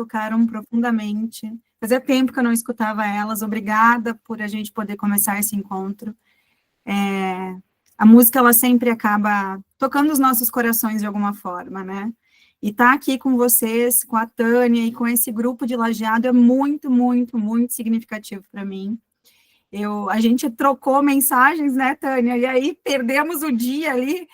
tocaram profundamente. Fazia tempo que eu não escutava elas. Obrigada por a gente poder começar esse encontro. A música, ela sempre acaba tocando os nossos corações de alguma forma, né? E estar aqui com vocês, com a Tânia e com esse grupo de lajeado é muito, muito, muito significativo para mim. A gente trocou mensagens, né, Tânia? E aí perdemos o dia ali,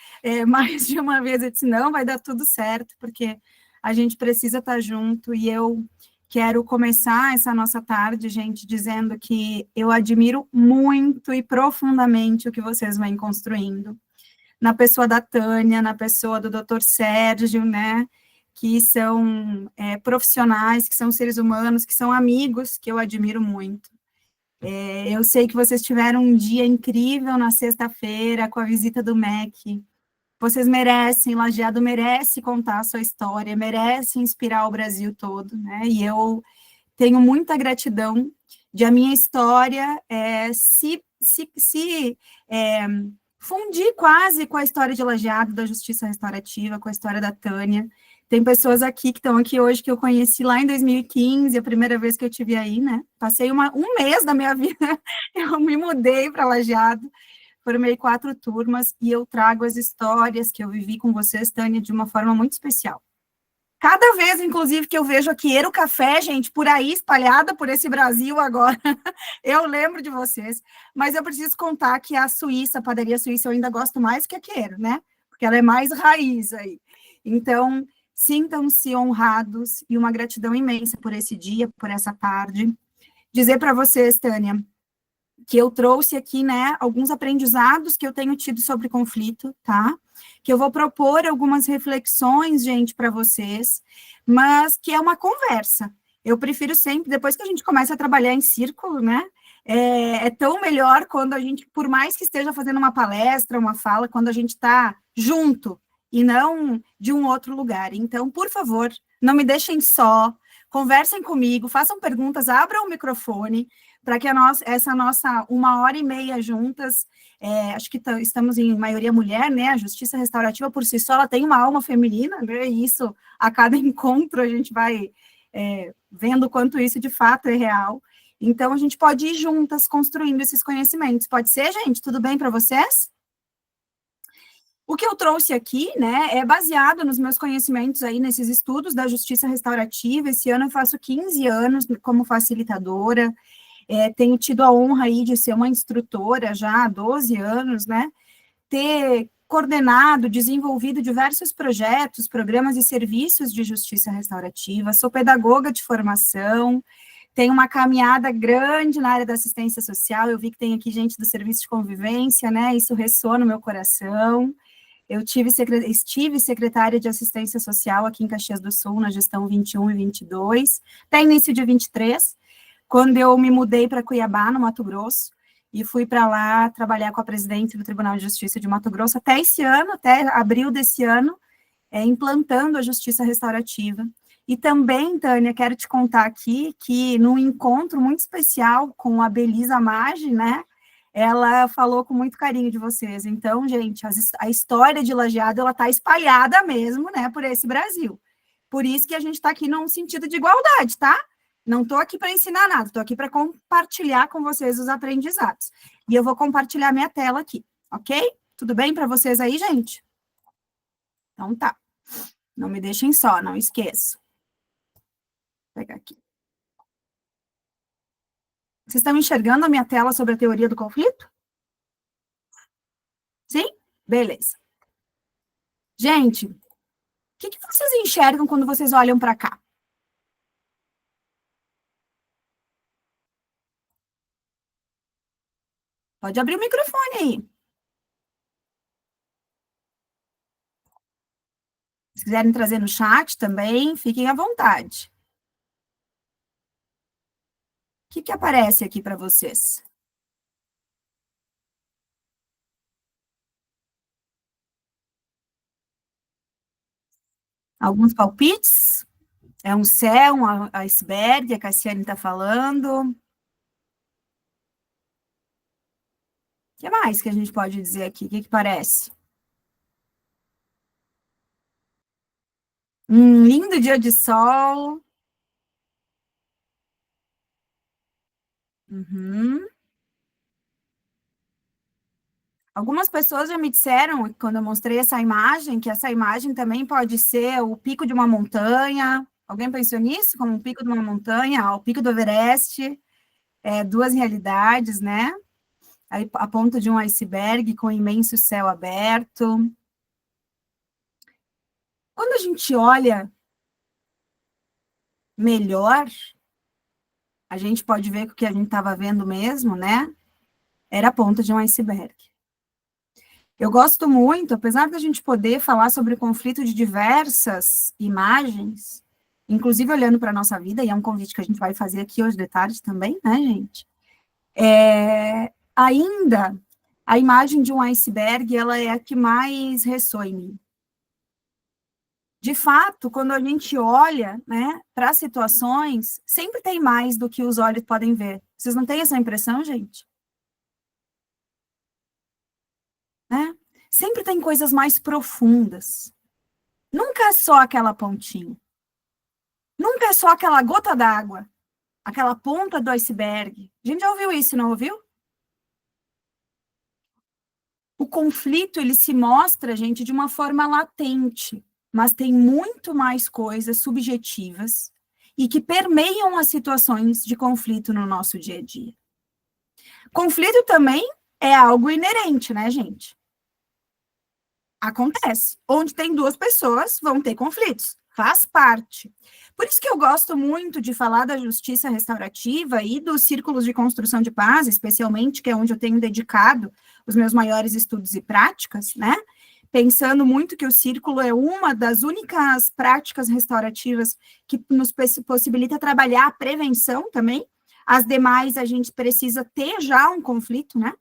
mais de uma vez. Eu disse, não, vai dar tudo certo, porque a gente precisa estar junto. E eu quero começar essa nossa tarde, gente, dizendo que eu admiro muito e profundamente o que vocês vêm construindo. Na pessoa da Tânia, na pessoa do Dr. Sérgio, né? Que são profissionais, que são seres humanos, que são amigos, que eu admiro muito. Eu sei que vocês tiveram um dia incrível na sexta-feira com a visita do MEC. Vocês merecem, Lajeado merece contar a sua história, merece inspirar o Brasil todo, né? E eu tenho muita gratidão de a minha história fundir quase com a história de Lajeado, da Justiça Restaurativa, com a história da Tânia. Tem pessoas aqui que estão aqui hoje que eu conheci lá em 2015, a primeira vez que eu estive aí, né? Passei um mês da minha vida, eu me mudei para Lajeado, formei 4 turmas e eu trago as histórias que eu vivi com vocês, Tânia, de uma forma muito especial. Cada vez, inclusive, que eu vejo aqui Queiro Café, gente, por aí, espalhada por esse Brasil agora, eu lembro de vocês. Mas eu preciso contar que a Suíça, a padaria suíça, eu ainda gosto mais que a Queiro, né? Porque ela é mais raiz aí. Então, sintam-se honrados e uma gratidão imensa por esse dia, por essa tarde. Dizer para vocês, Tânia, que eu trouxe aqui, né, alguns aprendizados que eu tenho tido sobre conflito, tá? Que eu vou propor algumas reflexões, gente, para vocês, mas que é uma conversa. Eu prefiro sempre, depois que a gente começa a trabalhar em círculo, né, é tão melhor quando a gente, por mais que esteja fazendo uma palestra, uma fala, quando a gente está junto, e não de um outro lugar. Então, por favor, não me deixem só, conversem comigo, façam perguntas, abram o microfone, para que essa nossa 1h30 juntas, acho que estamos em maioria mulher, né, a justiça restaurativa por si só, ela tem uma alma feminina, né, e isso, a cada encontro, a gente vai vendo o quanto isso de fato é real. Então, a gente pode ir juntas construindo esses conhecimentos. Pode ser, gente? Tudo bem para vocês? O que eu trouxe aqui, né, é baseado nos meus conhecimentos aí, nesses estudos da justiça restaurativa. Esse ano eu faço 15 anos como facilitadora, tenho tido a honra aí de ser uma instrutora já há 12 anos, né, ter coordenado, desenvolvido diversos projetos, programas e serviços de justiça restaurativa, sou pedagoga de formação, tenho uma caminhada grande na área da assistência social, eu vi que tem aqui gente do serviço de convivência, né, isso ressoa no meu coração. Eu estive secretária de assistência social aqui em Caxias do Sul, na gestão 21 e 22, até início de 23, quando eu me mudei para Cuiabá, no Mato Grosso, e fui para lá trabalhar com a presidente do Tribunal de Justiça de Mato Grosso, até esse ano, até abril desse ano, implantando a justiça restaurativa. E também, Tânia, quero te contar aqui que num encontro muito especial com a Belisa Maggi, né, ela falou com muito carinho de vocês. Então, gente, a história de Lajeado, ela está espalhada mesmo, né, por esse Brasil. Por isso que a gente está aqui num sentido de igualdade, tá? Não estou aqui para ensinar nada, estou aqui para compartilhar com vocês os aprendizados. E eu vou compartilhar minha tela aqui, ok? Tudo bem para vocês aí, gente? Então tá. Não me deixem só, não esqueço. Vou pegar aqui. Vocês estão enxergando a minha tela sobre a teoria do conflito? Sim? Beleza. Gente, o que vocês enxergam quando vocês olham para cá? Pode abrir o microfone aí. Se quiserem trazer no chat também, fiquem à vontade. O que aparece aqui para vocês? Alguns palpites? É um céu, um iceberg, a Cassiane está falando. O que mais que a gente pode dizer aqui? O que parece? Um lindo dia de sol. Uhum. Algumas pessoas já me disseram, quando eu mostrei essa imagem, que essa imagem também pode ser o pico de uma montanha. Alguém pensou nisso? Como o pico de uma montanha, o pico do Everest, duas realidades, né? Aí, a ponta de um iceberg com um imenso céu aberto. Quando a gente olha melhor, a gente pode ver que o que a gente estava vendo mesmo, né? Era a ponta de um iceberg. Eu gosto muito, apesar da gente poder falar sobre o conflito de diversas imagens, inclusive olhando para a nossa vida, e é um convite que a gente vai fazer aqui hoje de tarde também, né, gente? Ainda, a imagem de um iceberg, ela é a que mais ressoa em mim. De fato, quando a gente olha, né, para situações, sempre tem mais do que os olhos podem ver. Vocês não têm essa impressão, gente? Né? Sempre tem coisas mais profundas. Nunca é só aquela pontinha. Nunca é só aquela gota d'água, aquela ponta do iceberg. A gente já ouviu isso, não ouviu? O conflito, ele se mostra, gente, de uma forma latente, mas tem muito mais coisas subjetivas e que permeiam as situações de conflito no nosso dia a dia. Conflito também é algo inerente, né, gente? Acontece. Onde tem duas pessoas, vão ter conflitos. Faz parte. Por isso que eu gosto muito de falar da justiça restaurativa e dos círculos de construção de paz, especialmente, que é onde eu tenho dedicado os meus maiores estudos e práticas, né? Pensando muito que o círculo é uma das únicas práticas restaurativas que nos possibilita trabalhar a prevenção também. As demais, a gente precisa ter já um conflito, né?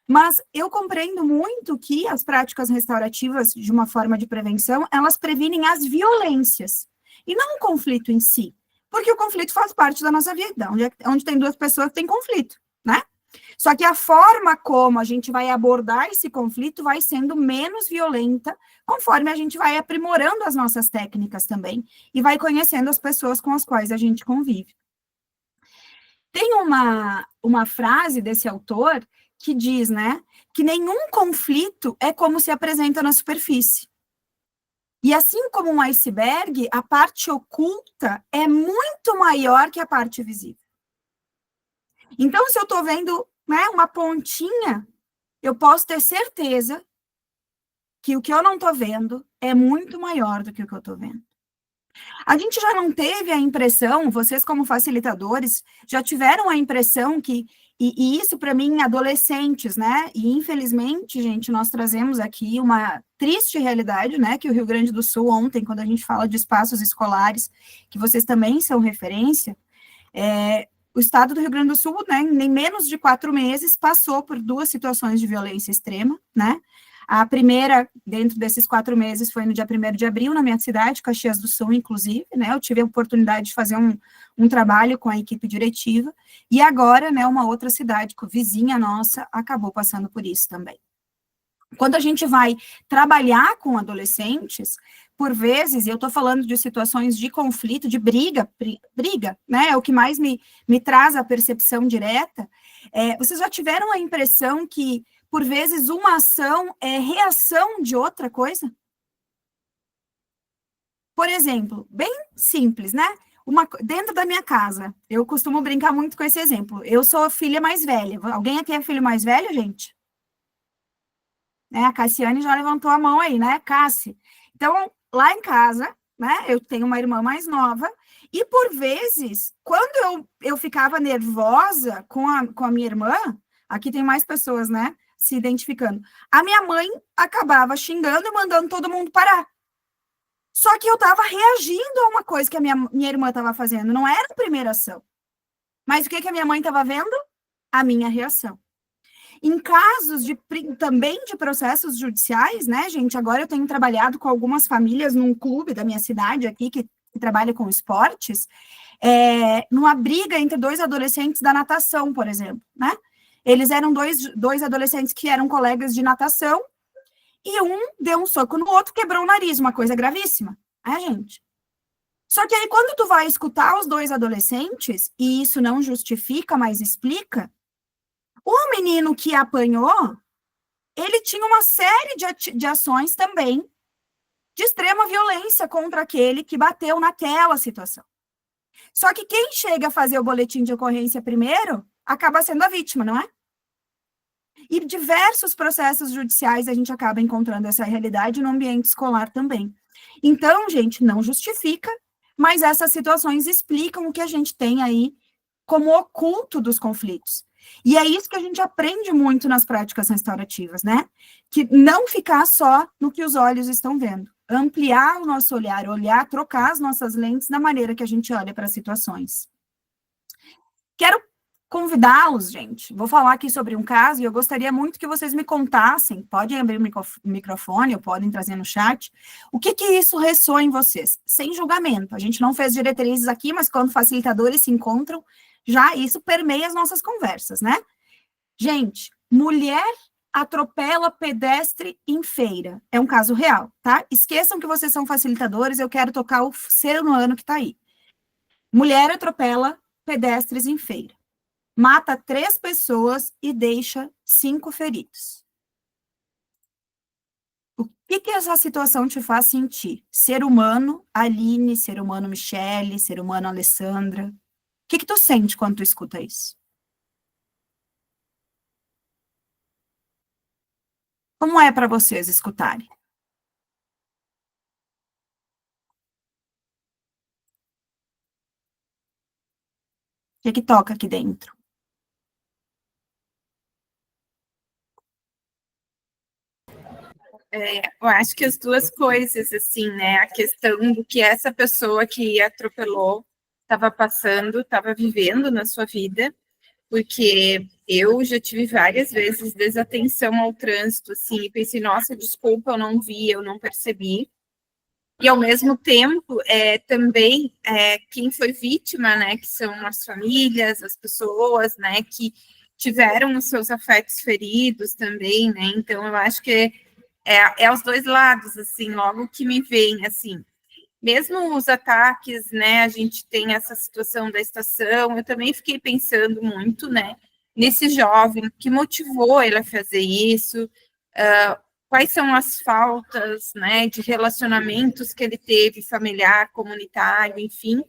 Mas eu compreendo muito que as práticas restaurativas, de uma forma de prevenção, elas previnem as violências, e não o conflito em si, porque o conflito faz parte da nossa vida, onde tem duas pessoas, tem conflito, né? Só que a forma como a gente vai abordar esse conflito vai sendo menos violenta, conforme a gente vai aprimorando as nossas técnicas também, e vai conhecendo as pessoas com as quais a gente convive. Tem uma frase desse autor que diz, né, que nenhum conflito é como se apresenta na superfície. E assim como um iceberg, a parte oculta é muito maior que a parte visível. Então, se eu estou vendo, né, uma pontinha, eu posso ter certeza que o que eu não estou vendo é muito maior do que o que eu estou vendo. A gente já não teve a impressão, vocês como facilitadores, já tiveram a impressão que, e isso para mim, adolescentes, né? E infelizmente, gente, nós trazemos aqui uma triste realidade, né? Que o Rio Grande do Sul, ontem, quando a gente fala de espaços escolares, que vocês também são referência, o estado do Rio Grande do Sul, né, em menos de 4 meses, passou por 2 situações de violência extrema, né? A primeira, dentro desses 4 meses, foi no dia 1º de abril, na minha cidade, Caxias do Sul, inclusive, né, eu tive a oportunidade de fazer um trabalho com a equipe diretiva, e agora, né, uma outra cidade, vizinha nossa, acabou passando por isso também. Quando a gente vai trabalhar com adolescentes, por vezes, e eu estou falando de situações de conflito, de briga, né, é o que mais me traz a percepção direta, vocês já tiveram a impressão que por vezes, uma ação é reação de outra coisa? Por exemplo, bem simples, né? Dentro da minha casa, eu costumo brincar muito com esse exemplo. Eu sou a filha mais velha. Alguém aqui é filho mais velho, gente? A Cassiane já levantou a mão aí, né? Cassi. Então, lá em casa, né? Eu tenho uma irmã mais nova. E, por vezes, quando eu ficava nervosa com a minha irmã, aqui tem mais pessoas, né? Se identificando. A minha mãe acabava xingando e mandando todo mundo parar. Só que eu estava reagindo a uma coisa que a minha irmã estava fazendo. Não era a primeira ação. Mas o que a minha mãe estava vendo? A minha reação. Em casos também de processos judiciais, né, gente? Agora eu tenho trabalhado com algumas famílias num clube da minha cidade aqui, que trabalha com esportes, numa briga entre 2 adolescentes da natação, por exemplo, né? Eles eram dois adolescentes que eram colegas de natação, e um deu um soco no outro, quebrou o nariz, uma coisa gravíssima, gente? Só que aí, quando tu vai escutar os dois adolescentes, e isso não justifica, mas explica, o menino que apanhou, ele tinha uma série de ações também de extrema violência contra aquele que bateu naquela situação. Só que quem chega a fazer o boletim de ocorrência primeiro, acaba sendo a vítima, não é? E diversos processos judiciais a gente acaba encontrando essa realidade no ambiente escolar também. Então, gente, não justifica, mas essas situações explicam o que a gente tem aí como oculto dos conflitos. E é isso que a gente aprende muito nas práticas restaurativas, né? Que não ficar só no que os olhos estão vendo. Ampliar o nosso olhar, trocar as nossas lentes da maneira que a gente olha para as situações. Quero convidá-los, gente. Vou falar aqui sobre um caso e eu gostaria muito que vocês me contassem, podem abrir o microfone ou podem trazer no chat, o que isso ressoa em vocês, sem julgamento. A gente não fez diretrizes aqui, mas quando facilitadores se encontram, já isso permeia as nossas conversas, né? Gente, mulher atropela pedestre em feira. É um caso real, tá? Esqueçam que vocês são facilitadores, eu quero tocar o ser humano que tá aí. Mulher atropela pedestres em feira. Mata 3 pessoas e deixa 5 feridos. O que essa situação te faz sentir? Ser humano, Aline, ser humano, Michele, ser humano, Alessandra. O que tu sente quando tu escuta isso? Como é para vocês escutarem? O que toca aqui dentro? Eu acho que as duas coisas, assim, né? A questão do que essa pessoa que atropelou estava passando, estava vivendo na sua vida, porque eu já tive várias vezes desatenção ao trânsito, assim, e pensei, nossa, desculpa, eu não vi, eu não percebi. E, ao mesmo tempo, também quem foi vítima, né, que são as famílias, as pessoas, né, que tiveram os seus afetos feridos também, né, então eu acho que é os dois lados, assim, logo que me vem, assim, mesmo os ataques, né, a gente tem essa situação da estação, eu também fiquei pensando muito, né, nesse jovem, que motivou ele a fazer isso, quais são as faltas, né, de relacionamentos que ele teve, familiar, comunitário, enfim,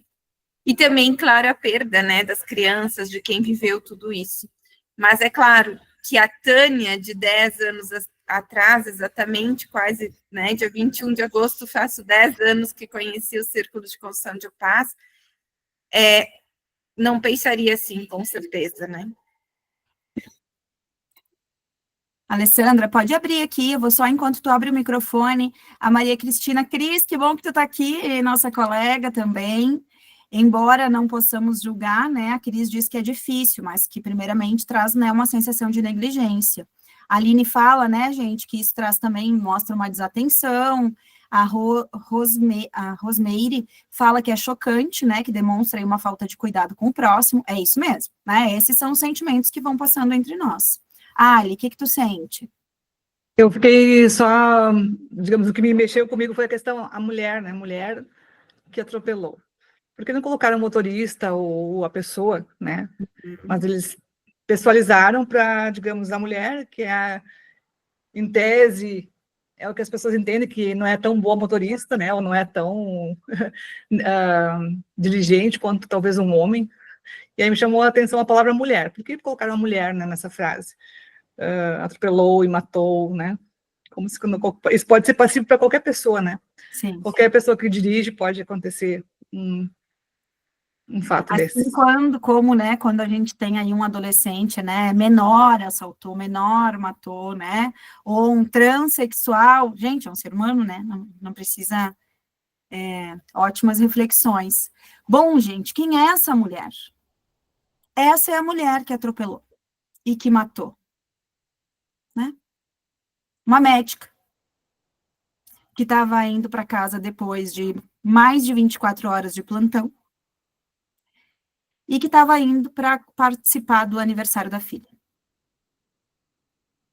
e também, claro, a perda, né, das crianças, de quem viveu tudo isso. Mas é claro que a Tânia, de 10 anos atrás, exatamente, quase, né, dia 21 de agosto, faço 10 anos que conheci o Círculo de Construção de Paz, não pensaria assim, com certeza, né? Alessandra, pode abrir aqui, eu vou só enquanto tu abre o microfone. A Maria Cristina, Cris, que bom que tu tá aqui, nossa colega também. Embora não possamos julgar, né, a Cris diz que é difícil, mas que primeiramente traz, né, uma sensação de negligência. A Aline fala, né, gente, que isso traz também, mostra uma desatenção. A Rosemeire fala que é chocante, né, que demonstra aí uma falta de cuidado com o próximo. É isso mesmo, né, esses são os sentimentos que vão passando entre nós. Ali, o que tu sente? Eu fiquei só, digamos, o que me mexeu comigo foi a questão, a mulher, né? Mulher que atropelou. Por que não colocaram o motorista ou a pessoa, né? Mas eles pessoalizaram para, digamos, a mulher, que é, em tese, é o que as pessoas entendem, que não é tão boa motorista, né? Ou não é tão diligente quanto talvez um homem. E aí me chamou a atenção a palavra mulher. Por que colocaram a mulher, né, nessa frase? Atropelou e matou, né? Como se, isso pode ser passivo para qualquer pessoa, né? Sim. Qualquer pessoa que dirige pode acontecer um fato assim, desse. Como, né, quando a gente tem aí um adolescente, né, menor assaltou, menor matou, né, ou um transexual, gente, é um ser humano, né, não precisa, ótimas reflexões. Bom, gente, quem é essa mulher? Essa é a mulher que atropelou e que matou, né? Uma médica que estava indo para casa depois de mais de 24 horas de plantão e que estava indo para participar do aniversário da filha.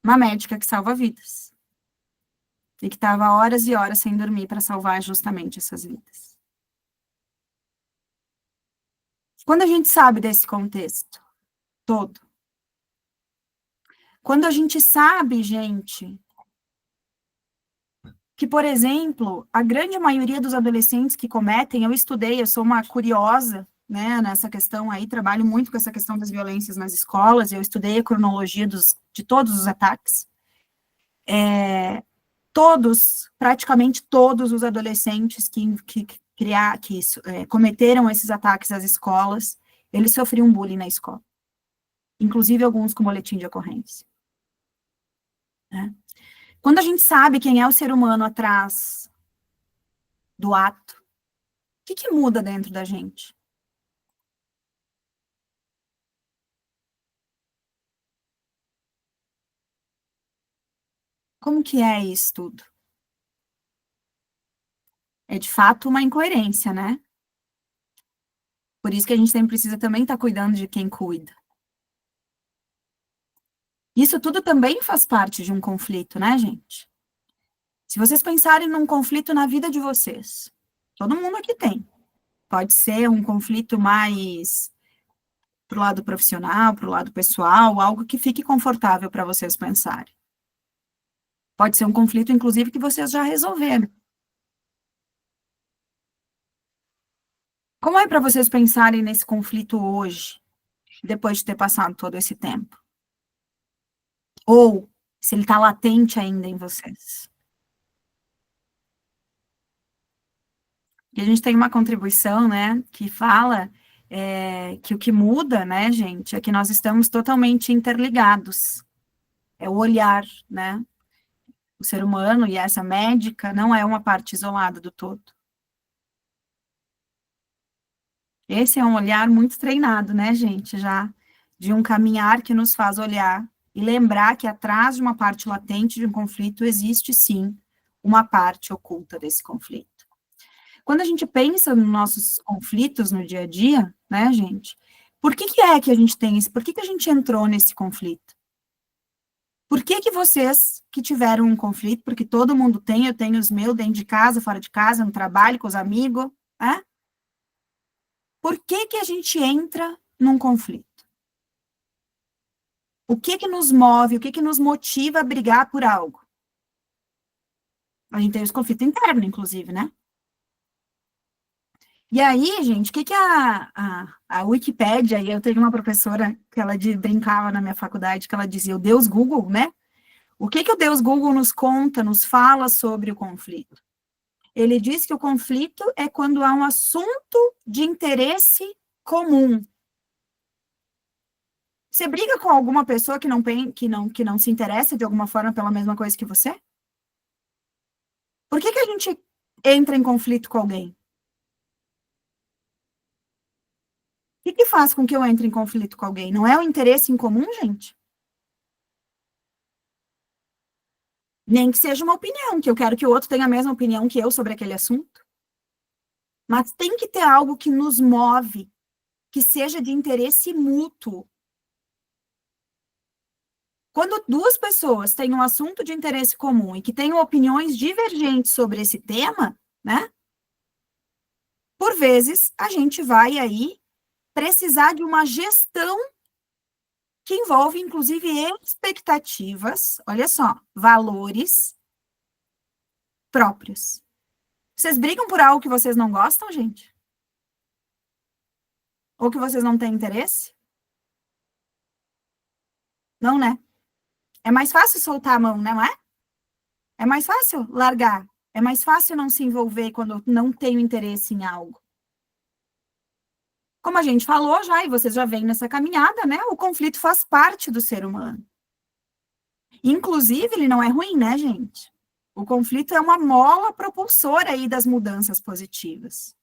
Uma médica que salva vidas. E que estava horas e horas sem dormir para salvar justamente essas vidas. Quando a gente sabe desse contexto todo, quando a gente sabe, gente, que, por exemplo, a grande maioria dos adolescentes que cometem, eu sou uma curiosa, né, nessa questão aí, trabalho muito com essa questão das violências nas escolas, eu estudei a cronologia de todos os ataques. Praticamente todos os adolescentes que cometeram esses ataques às escolas, eles sofriam bullying na escola. Inclusive alguns com boletim de ocorrência. Né? Quando a gente sabe quem é o ser humano atrás do ato, o que muda dentro da gente? Como que é isso tudo? É de fato uma incoerência, né? Por isso que a gente sempre precisa também estar cuidando de quem cuida. Isso tudo também faz parte de um conflito, né, gente? Se vocês pensarem num conflito na vida de vocês, todo mundo aqui tem. Pode ser um conflito mais pro lado profissional, pro lado pessoal, algo que fique confortável para vocês pensarem. Pode ser um conflito, inclusive, que vocês já resolveram. Como é para vocês pensarem nesse conflito hoje, depois de ter passado todo esse tempo? Ou se ele está latente ainda em vocês? E a gente tem uma contribuição, né, que fala que o que muda, né, gente, é que nós estamos totalmente interligados. É o olhar, né? O ser humano e essa médica não é uma parte isolada do todo. Esse é um olhar muito treinado, né, gente, já de um caminhar que nos faz olhar e lembrar que atrás de uma parte latente de um conflito existe, sim, uma parte oculta desse conflito. Quando a gente pensa nos nossos conflitos no dia a dia, né, gente, por que é que a gente tem isso? Por que a gente entrou nesse conflito? Por que vocês que tiveram um conflito, porque todo mundo tem, eu tenho os meus dentro de casa, fora de casa, no trabalho, com os amigos, né? Por que a gente entra num conflito? O que nos move, o que nos motiva a brigar por algo? A gente tem os conflitos internos, inclusive, né? E aí, gente, o que a Wikipédia, e eu tenho uma professora que ela brincava na minha faculdade, que ela dizia, o Deus Google, né? O que o Deus Google nos conta, nos fala sobre o conflito? Ele diz que o conflito é quando há um assunto de interesse comum. Você briga com alguma pessoa que não se interessa de alguma forma pela mesma coisa que você? Por que a gente entra em conflito com alguém? O que faz com que eu entre em conflito com alguém? Não é o interesse em comum, gente? Nem que seja uma opinião, que eu quero que o outro tenha a mesma opinião que eu sobre aquele assunto. Mas tem que ter algo que nos move, que seja de interesse mútuo. Quando duas pessoas têm um assunto de interesse comum e que tenham opiniões divergentes sobre esse tema, né? Por vezes, a gente vai aí precisar de uma gestão que envolve, inclusive, expectativas, olha só, valores próprios. Vocês brigam por algo que vocês não gostam, gente? Ou que vocês não têm interesse? Não, né? É mais fácil soltar a mão, não é? É mais fácil largar. É mais fácil não se envolver quando não tenho interesse em algo. Como a gente falou já, e vocês já veem nessa caminhada, né? O conflito faz parte do ser humano. Inclusive, ele não é ruim, né, gente? O conflito é uma mola propulsora aí das mudanças positivas.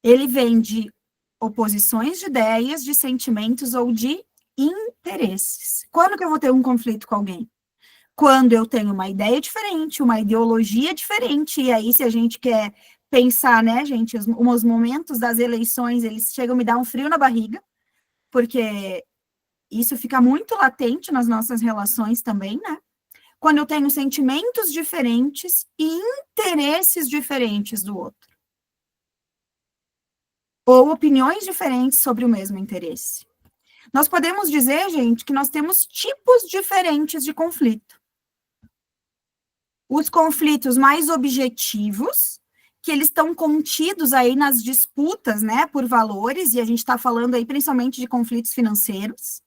Ele vem de oposições de ideias, de sentimentos ou de interesses. Quando que eu vou ter um conflito com alguém? Quando eu tenho uma ideia diferente, uma ideologia diferente, e aí se a gente quer pensar, né, gente, os momentos das eleições, eles chegam a me dar um frio na barriga, porque isso fica muito latente nas nossas relações também, né? Quando eu tenho sentimentos diferentes e interesses diferentes do outro. ou opiniões diferentes sobre o mesmo interesse. Nós podemos dizer, gente, que nós temos tipos diferentes de conflito. Os conflitos mais objetivos, que eles estão contidos aí nas disputas, né, por valores, e a gente está falando aí principalmente de conflitos financeiros.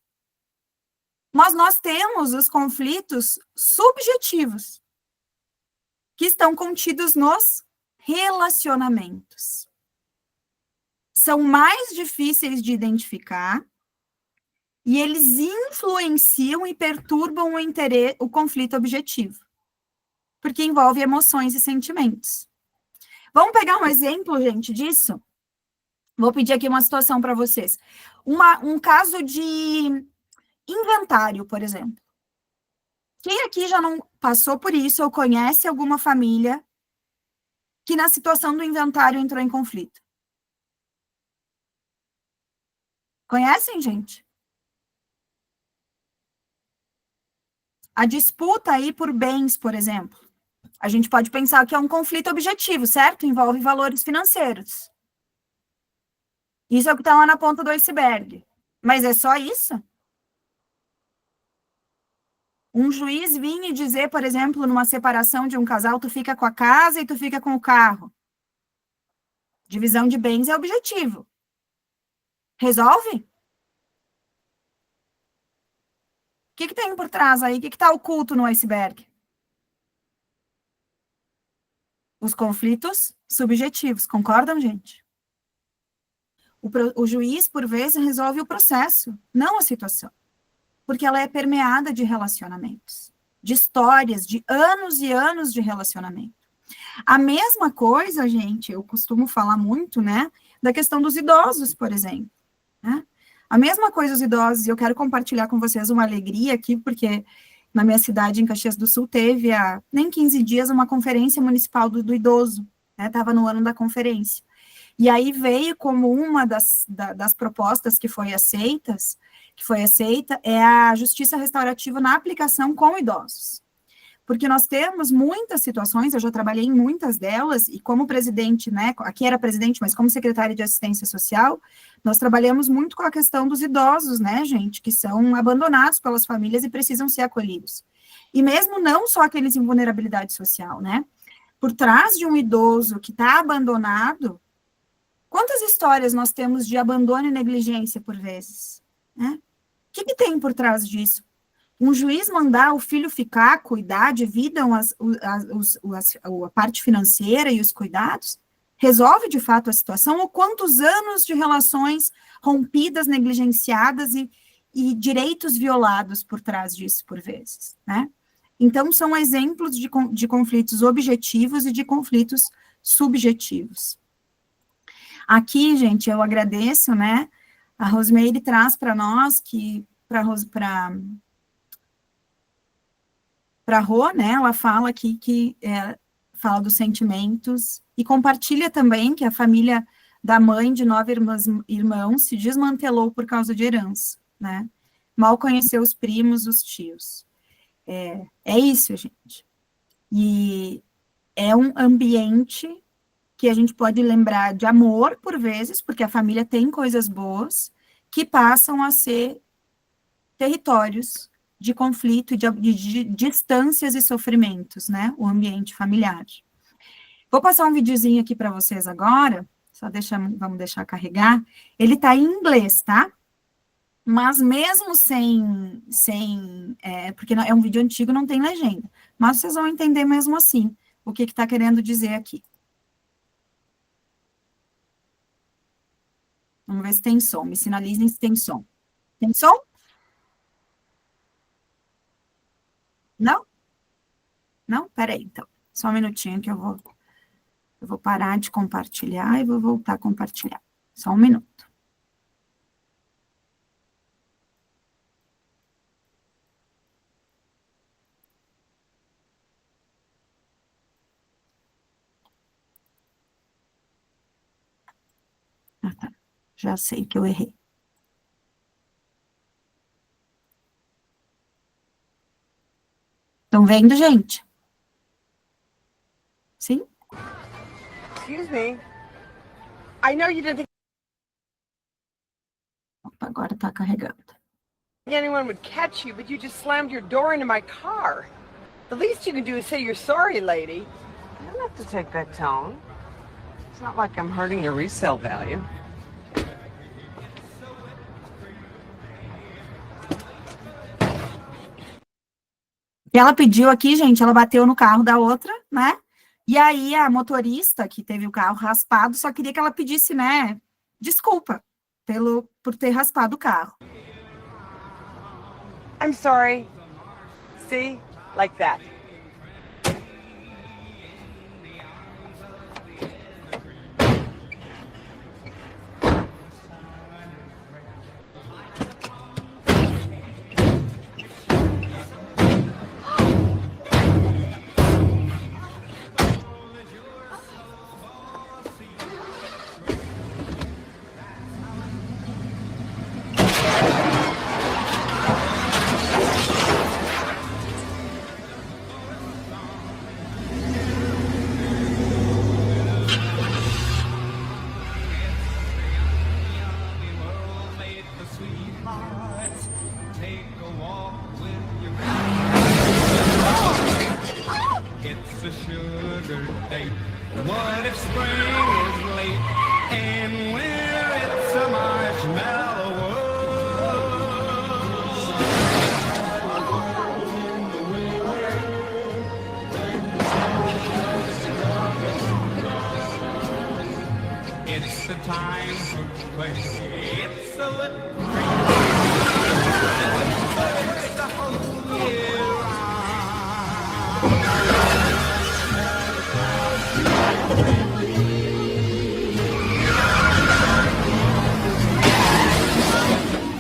Mas nós temos os conflitos subjetivos, que estão contidos nos relacionamentos. São mais difíceis de identificar e eles influenciam e perturbam o conflito objetivo, porque envolve emoções e sentimentos. Vamos pegar um exemplo, gente, disso? Vou pedir aqui uma situação para vocês. Um caso de inventário, por exemplo. Quem aqui já não passou por isso ou conhece alguma família que na situação do inventário entrou em conflito? Conhecem, gente? A disputa aí por bens, por exemplo. A gente pode pensar que é um conflito objetivo, certo? Envolve valores financeiros. Isso é o que está lá na ponta do iceberg. Mas é só isso? Um juiz vir e dizer, por exemplo, numa separação de um casal, tu fica com a casa e tu fica com o carro. Divisão de bens é objetivo. Resolve? O que tem por trás aí? O que está oculto no iceberg? Os conflitos subjetivos, concordam, gente? O juiz, por vezes, resolve o processo, não a situação. Porque ela é permeada de relacionamentos, de histórias, de anos e anos de relacionamento. A mesma coisa, gente, eu costumo falar muito, né, da questão dos idosos, por exemplo, né? A mesma coisa os idosos, e eu quero compartilhar com vocês uma alegria aqui, porque na minha cidade, em Caxias do Sul, teve há nem 15 dias uma conferência municipal do idoso, né, estava no ano da conferência. E aí veio como uma das propostas que foi aceita, é a justiça restaurativa na aplicação com idosos. Porque nós temos muitas situações, eu já trabalhei em muitas delas, e como presidente, né, aqui era presidente, mas como secretária de assistência social, nós trabalhamos muito com a questão dos idosos, né, gente, que são abandonados pelas famílias e precisam ser acolhidos. E mesmo não só aqueles em vulnerabilidade social, né, por trás de um idoso que está abandonado, quantas histórias nós temos de abandono e negligência por vezes, né? O que tem por trás disso? Um juiz mandar o filho ficar, cuidar, dividam a parte financeira e os cuidados, resolve de fato a situação? Ou quantos anos de relações rompidas, negligenciadas e direitos violados por trás disso, por vezes, né? Então, são exemplos de conflitos objetivos e de conflitos subjetivos. Aqui, gente, eu agradeço, né? A Rosemary traz para nós que, para Rô, né, ela fala aqui que fala dos sentimentos e compartilha também que a família da mãe de 9 irmãos se desmantelou por causa de herança, né? Mal conheceu os primos, os tios. É isso, gente. E é um ambiente que a gente pode lembrar de amor, por vezes, porque a família tem coisas boas, que passam a ser territórios de conflito, de distâncias e sofrimentos, né? O ambiente familiar. Vou passar um videozinho aqui para vocês agora, vamos deixar carregar. Ele está em inglês, tá? Mas mesmo porque é um vídeo antigo, não tem legenda. Mas vocês vão entender mesmo assim o que está querendo dizer aqui. Vamos ver se tem som. Me sinalizem se tem som. Tem som? Não? Não? Peraí, então. Só um minutinho que eu vou parar de compartilhar e vou voltar a compartilhar. Só um minuto. Ah, tá. Já sei que eu errei. Estão vendo, gente? Sim? Excuse me. I know you didn't think Opa, agora tá carregando. Anyone would catch you, but you just slammed your door into my car. The least you can do is say you're sorry, lady. You don't have to take that tone. It's not like I'm hurting your resale value. E ela pediu aqui, gente, ela bateu no carro da outra, né? E aí a motorista que teve o carro raspado só queria que ela pedisse, né, desculpa por ter raspado o carro. I'm sorry. See? Like that. It's a sugar date. What if spring is late and winter it's a marshmallow world? It's the time to play. It's a little it's the whole year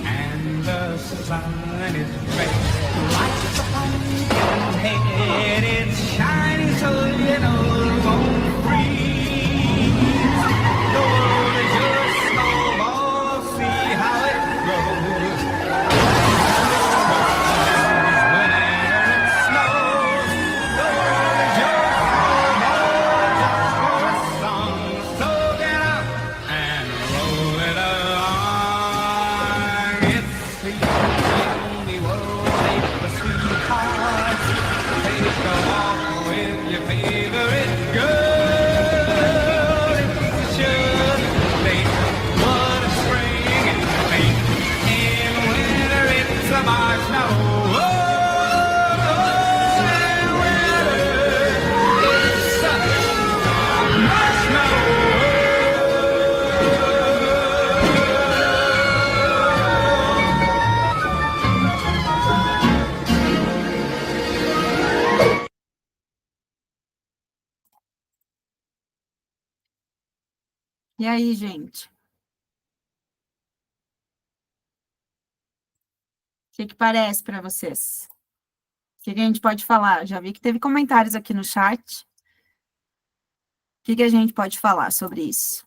and the sun is red like the pumpkin head. It's shining so you know it won't freeze. The world is your snowball, see how it grows. Whenever it snows, the world is your snowball, just for a song. So get up and roll it along. It's the only world made for sweethearts. Take a walk with your favorite girl. It's a sugar date. What if spring is late and winter it's a marshmallow. And winter is such a marshmallow. E aí, gente? O que parece para vocês? O que a gente pode falar? Já vi que teve comentários aqui no chat. O que a gente pode falar sobre isso?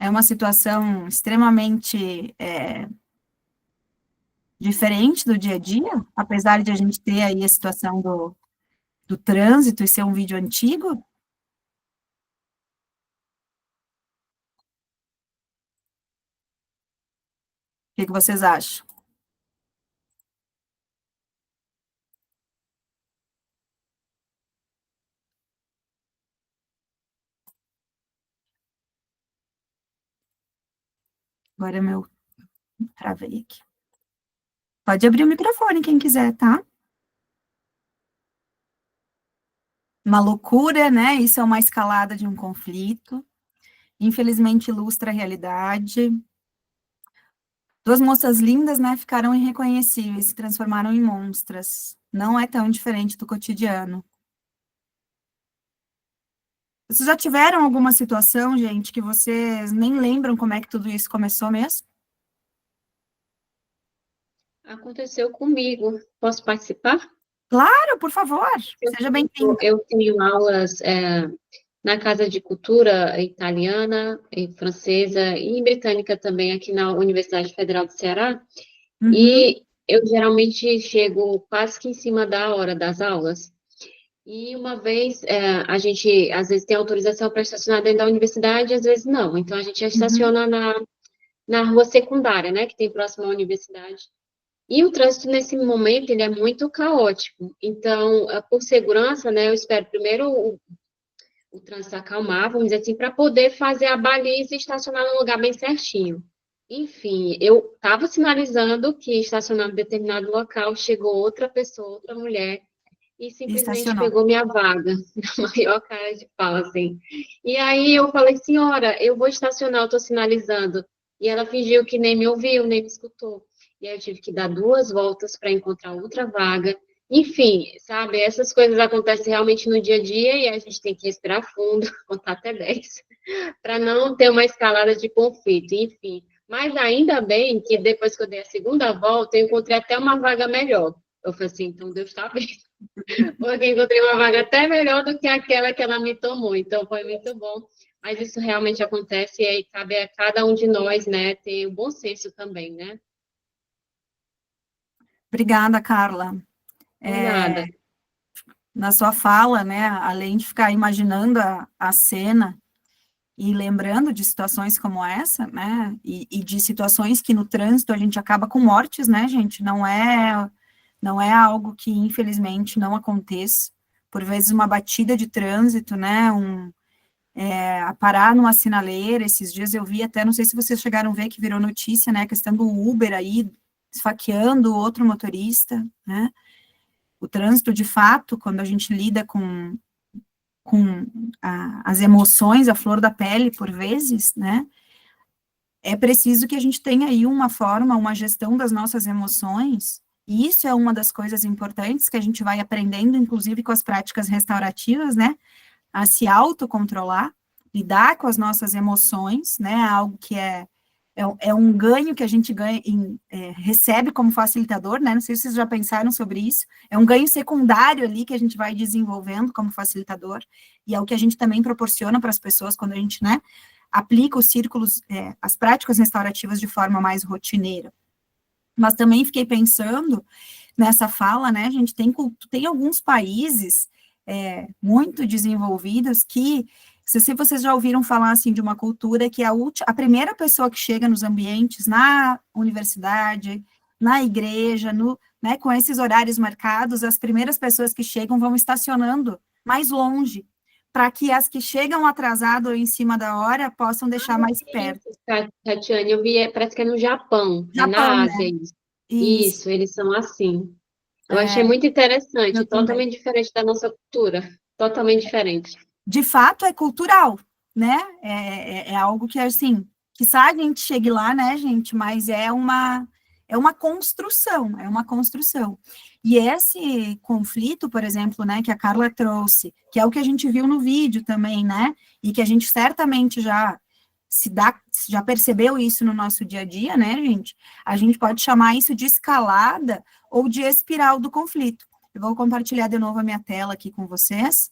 É uma situação extremamente diferente do dia a dia, apesar de a gente ter aí a situação do trânsito e ser um vídeo antigo. O que vocês acham? Agora meu travei aqui. Pode abrir o microfone quem quiser, tá? Uma loucura, né? Isso é uma escalada de um conflito. Infelizmente, ilustra a realidade. Duas moças lindas, né? Ficaram irreconhecíveis, se transformaram em monstras. Não é tão diferente do cotidiano. Vocês já tiveram alguma situação, gente, que vocês nem lembram como é que tudo isso começou mesmo? Aconteceu comigo. Posso participar? Claro, por favor. Seja bem-vindo. Eu tenho aulas na Casa de Cultura italiana, e francesa e britânica também aqui na Universidade Federal do Ceará. Uhum. E eu geralmente chego quase que em cima da hora das aulas. E uma vez, a gente, às vezes, tem autorização para estacionar dentro da universidade, às vezes não. Então, a gente estaciona na rua secundária, né, que tem próximo à universidade. E o trânsito, nesse momento, ele é muito caótico. Então, por segurança, né, eu espero primeiro o trânsito acalmar, vamos dizer assim, para poder fazer a baliza e estacionar no lugar bem certinho. Enfim, eu estava sinalizando que estacionando em determinado local, chegou outra pessoa, outra mulher, e E simplesmente estacionou. pegou minha vaga, na maior cara de pau, assim. E aí eu falei, senhora, eu vou estacionar, eu estou sinalizando. E ela fingiu que nem me ouviu, nem me escutou. E aí eu tive que dar 2 voltas para encontrar outra vaga. Enfim, sabe, essas coisas acontecem realmente no dia a dia e a gente tem que respirar fundo, contar até 10, para não ter uma escalada de conflito, enfim. Mas ainda bem que depois que eu dei a segunda volta, eu encontrei até uma vaga melhor. Eu falei assim, então Deus está bem, porque encontrei uma vaga até melhor do que aquela que ela me tomou, então foi muito bom. Mas isso realmente acontece e aí cabe a cada um de nós, né, ter o bom senso também, né? Obrigada, Carla. Por nada. Na sua fala, né, além de ficar imaginando a cena e lembrando de situações como essa, né, e de situações que no trânsito a gente acaba com mortes, né, gente, não é algo que, infelizmente, não aconteça. Por vezes, uma batida de trânsito, né, a parar numa sinaleira, esses dias eu vi até, não sei se vocês chegaram a ver, que virou notícia, né, a questão do Uber aí, esfaqueando outro motorista, né, o trânsito, de fato, quando a gente lida com as emoções, a flor da pele, por vezes, né, é preciso que a gente tenha aí uma forma, uma gestão das nossas emoções, e isso é uma das coisas importantes que a gente vai aprendendo, inclusive com as práticas restaurativas, né, a se autocontrolar, lidar com as nossas emoções, né, algo que é um ganho que a gente recebe como facilitador, né, não sei se vocês já pensaram sobre isso, é um ganho secundário ali que a gente vai desenvolvendo como facilitador, e é o que a gente também proporciona para as pessoas quando a gente, né, aplica os círculos, as práticas restaurativas de forma mais rotineira. Mas também fiquei pensando nessa fala, né, a gente tem alguns países muito desenvolvidos que, se vocês já ouviram falar, assim, de uma cultura que a primeira pessoa que chega nos ambientes, na universidade, na igreja, né, com esses horários marcados, as primeiras pessoas que chegam vão estacionando mais longe, para que as que chegam atrasado ou em cima da hora possam deixar mais perto. Tatiane, eu vi, parece que é no Japão, é Japão, na né? Ásia isso. Isso, Isso, eles são assim. Eu achei muito interessante, eu também. totalmente diferente da nossa cultura, totalmente diferente. De fato, é cultural, né? É algo que, assim, quizá a gente chegue lá, né, gente, mas é uma construção, é uma construção. E esse conflito, por exemplo, né, que a Carla trouxe, que é o que a gente viu no vídeo também, né, e que a gente certamente já percebeu isso no nosso dia a dia, né, gente? A gente pode chamar isso de escalada ou de espiral do conflito. Eu vou compartilhar de novo a minha tela aqui com vocês.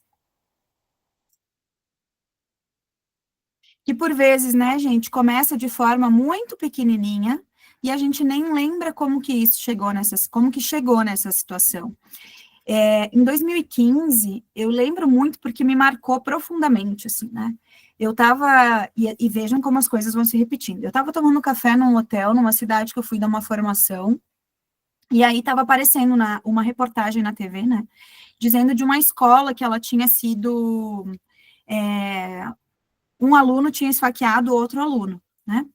Que por vezes, né, gente, começa de forma muito pequenininha e a gente nem lembra como que chegou nessa situação. Em 2015, eu lembro muito porque me marcou profundamente, assim, né? Eu estava, e vejam como as coisas vão se repetindo. Eu estava tomando café num hotel, numa cidade que eu fui dar uma formação, e aí estava aparecendo uma reportagem na TV, né? Dizendo de uma escola que ela tinha sido um aluno tinha esfaqueado outro aluno, né?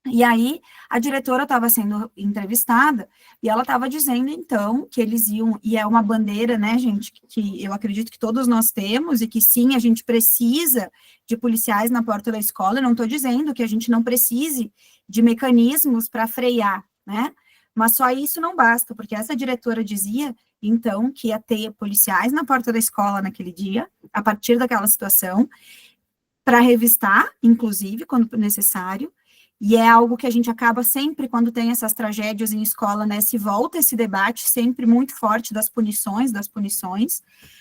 E aí, a diretora estava sendo entrevistada, e ela estava dizendo, então, que eles iam, e é uma bandeira, né, gente, que eu acredito que todos nós temos, e que sim, a gente precisa de policiais na porta da escola, eu não estou dizendo que a gente não precise de mecanismos para frear, né, mas só isso não basta, porque essa diretora dizia, então, que ia ter policiais na porta da escola naquele dia, a partir daquela situação, para revistar, inclusive, quando necessário, e é algo que a gente acaba sempre, quando tem essas tragédias em escola, né, se volta esse debate sempre muito forte das punições,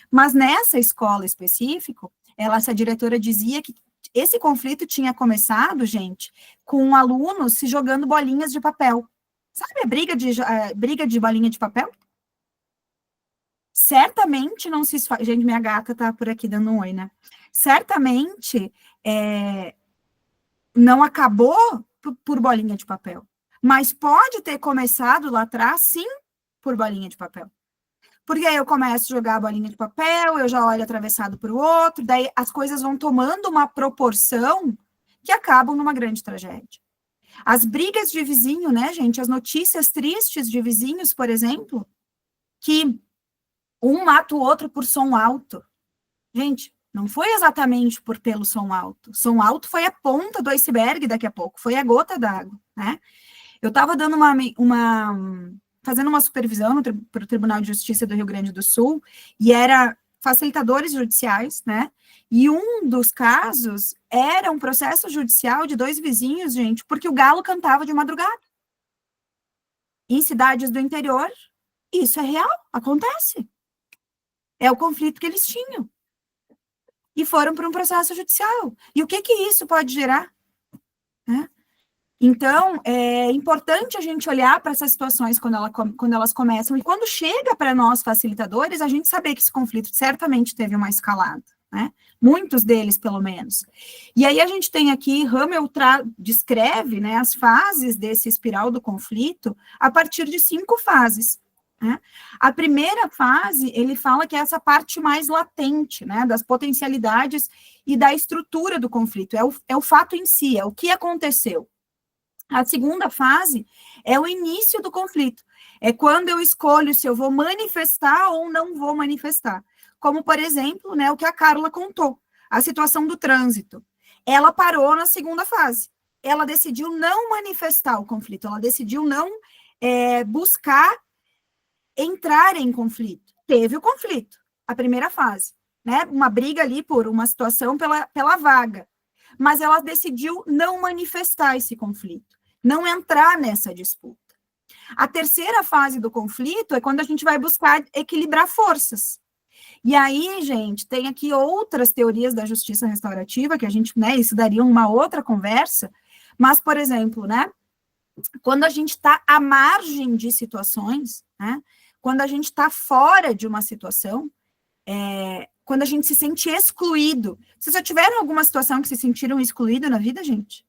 mas nessa escola específica, essa diretora dizia que esse conflito tinha começado, gente, com alunos se jogando bolinhas de papel. Sabe a briga de bolinha de papel? certamente não se esfaz... Gente, minha gata tá por aqui dando um oi, né? Certamente não acabou por bolinha de papel, mas pode ter começado lá atrás, sim, por bolinha de papel. Porque aí eu começo a jogar a bolinha de papel, eu já olho atravessado para o outro, daí as coisas vão tomando uma proporção que acabam numa grande tragédia. As brigas de vizinho, né, gente? As notícias tristes de vizinhos, por exemplo, que um mata o outro por som alto. Gente, não foi exatamente pelo som alto. Som alto foi a ponta do iceberg daqui a pouco, foi a gota d'água, né? Eu estava dando fazendo uma supervisão para o Tribunal de Justiça do Rio Grande do Sul, e era facilitadores judiciais, né? E um dos casos era um processo judicial de 2 vizinhos, gente, porque o galo cantava de madrugada. Em cidades do interior, isso é real, acontece. É o conflito que eles tinham. E foram para um processo judicial. E o que isso pode gerar? Né? Então, é importante a gente olhar para essas situações quando elas começam, e quando chega para nós, facilitadores, a gente saber que esse conflito certamente teve uma escalada, né? Muitos deles, pelo menos. E aí a gente tem aqui, Hamel descreve, né, as fases desse espiral do conflito a partir de 5 fases. Né? A primeira fase, ele fala que é essa parte mais latente, né, das potencialidades e da estrutura do conflito, é o fato em si, é o que aconteceu. A segunda fase é o início do conflito, é quando eu escolho se eu vou manifestar ou não vou manifestar, como, por exemplo, né, o que a Carla contou, a situação do trânsito. Ela parou na segunda fase, ela decidiu não manifestar o conflito, ela decidiu não buscar entrar em conflito. Teve o conflito, a primeira fase, né? Uma briga ali por uma situação pela vaga. Mas ela decidiu não manifestar esse conflito, não entrar nessa disputa. A terceira fase do conflito é quando a gente vai buscar equilibrar forças. E aí, gente, tem aqui outras teorias da justiça restaurativa, que a gente, né, isso daria uma outra conversa, mas, por exemplo, né, quando a gente está à margem de situações, né, quando a gente está fora de uma situação, quando a gente se sente excluído. Vocês já tiveram alguma situação que se sentiram excluídos na vida, gente?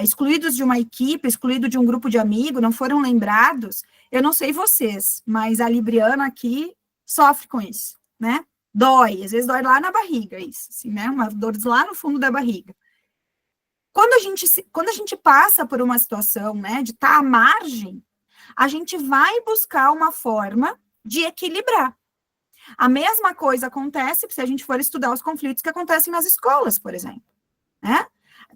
Excluídos de uma equipe, excluídos de um grupo de amigos, não foram lembrados? Eu não sei vocês, mas a Libriana aqui sofre com isso, né? Dói, às vezes dói lá na barriga, isso, assim, né? Uma dor lá no fundo da barriga. Quando a gente passa por uma situação, né, de estar à margem, a gente vai buscar uma forma de equilibrar. A mesma coisa acontece se a gente for estudar os conflitos que acontecem nas escolas, por exemplo. Né?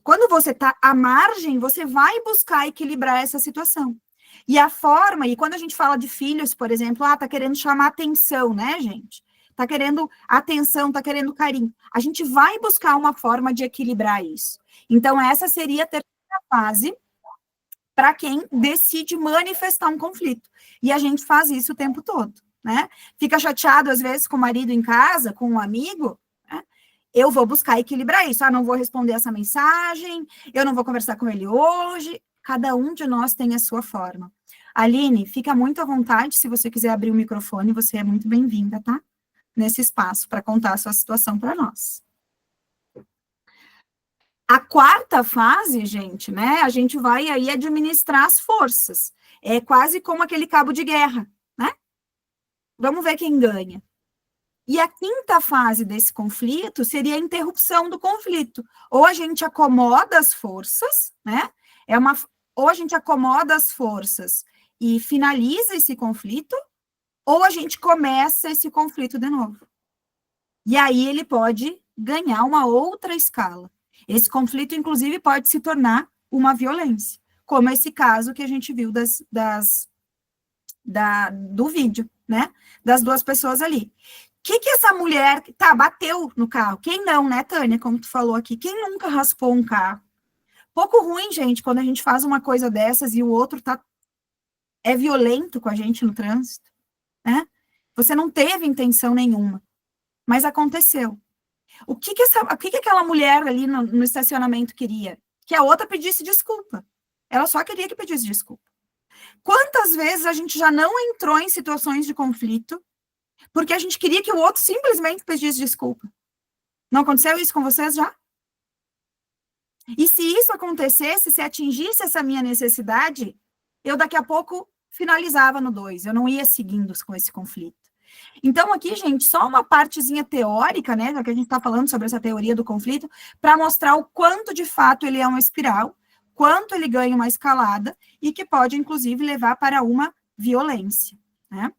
Quando você está à margem, você vai buscar equilibrar essa situação. E a forma, e quando a gente fala de filhos, por exemplo, tá querendo chamar atenção, né, gente? Tá querendo atenção, tá querendo carinho. A gente vai buscar uma forma de equilibrar isso. Então, essa seria a terceira fase para quem decide manifestar um conflito. E a gente faz isso o tempo todo, né? Fica chateado, às vezes, com o marido em casa, com um amigo, né? Eu vou buscar equilibrar isso. Não vou responder essa mensagem, eu não vou conversar com ele hoje. Cada um de nós tem a sua forma. Aline, fica muito à vontade, se você quiser abrir o microfone, você é muito bem-vinda, tá? Nesse espaço, para contar a sua situação para nós. A quarta fase, gente, né, a gente vai aí administrar as forças. É quase como aquele cabo de guerra, né? Vamos ver quem ganha. E a quinta fase desse conflito seria a interrupção do conflito. Ou a gente acomoda as forças, né? Ou a gente acomoda as forças e finaliza esse conflito, ou a gente começa esse conflito de novo. E aí ele pode ganhar uma outra escala. Esse conflito, inclusive, pode se tornar uma violência, como esse caso que a gente viu do vídeo, né? Das 2 pessoas ali. Que essa mulher, bateu no carro? Quem não, né, Tânia? Como tu falou aqui, quem nunca raspou um carro? Pouco ruim, gente, quando a gente faz uma coisa dessas e o outro é violento com a gente no trânsito, né? Você não teve intenção nenhuma, mas aconteceu. O que aquela mulher ali no estacionamento queria? Que a outra pedisse desculpa. Ela só queria que pedisse desculpa. Quantas vezes a gente já não entrou em situações de conflito porque a gente queria que o outro simplesmente pedisse desculpa? Não aconteceu isso com vocês já? E se isso acontecesse, se atingisse essa minha necessidade, eu daqui a pouco finalizava no 2, eu não ia seguindo com esse conflito. Então, aqui, gente, só uma partezinha teórica, né, já que a gente está falando sobre essa teoria do conflito, para mostrar o quanto, de fato, ele é uma espiral, quanto ele ganha uma escalada, e que pode, inclusive, levar para uma violência, né?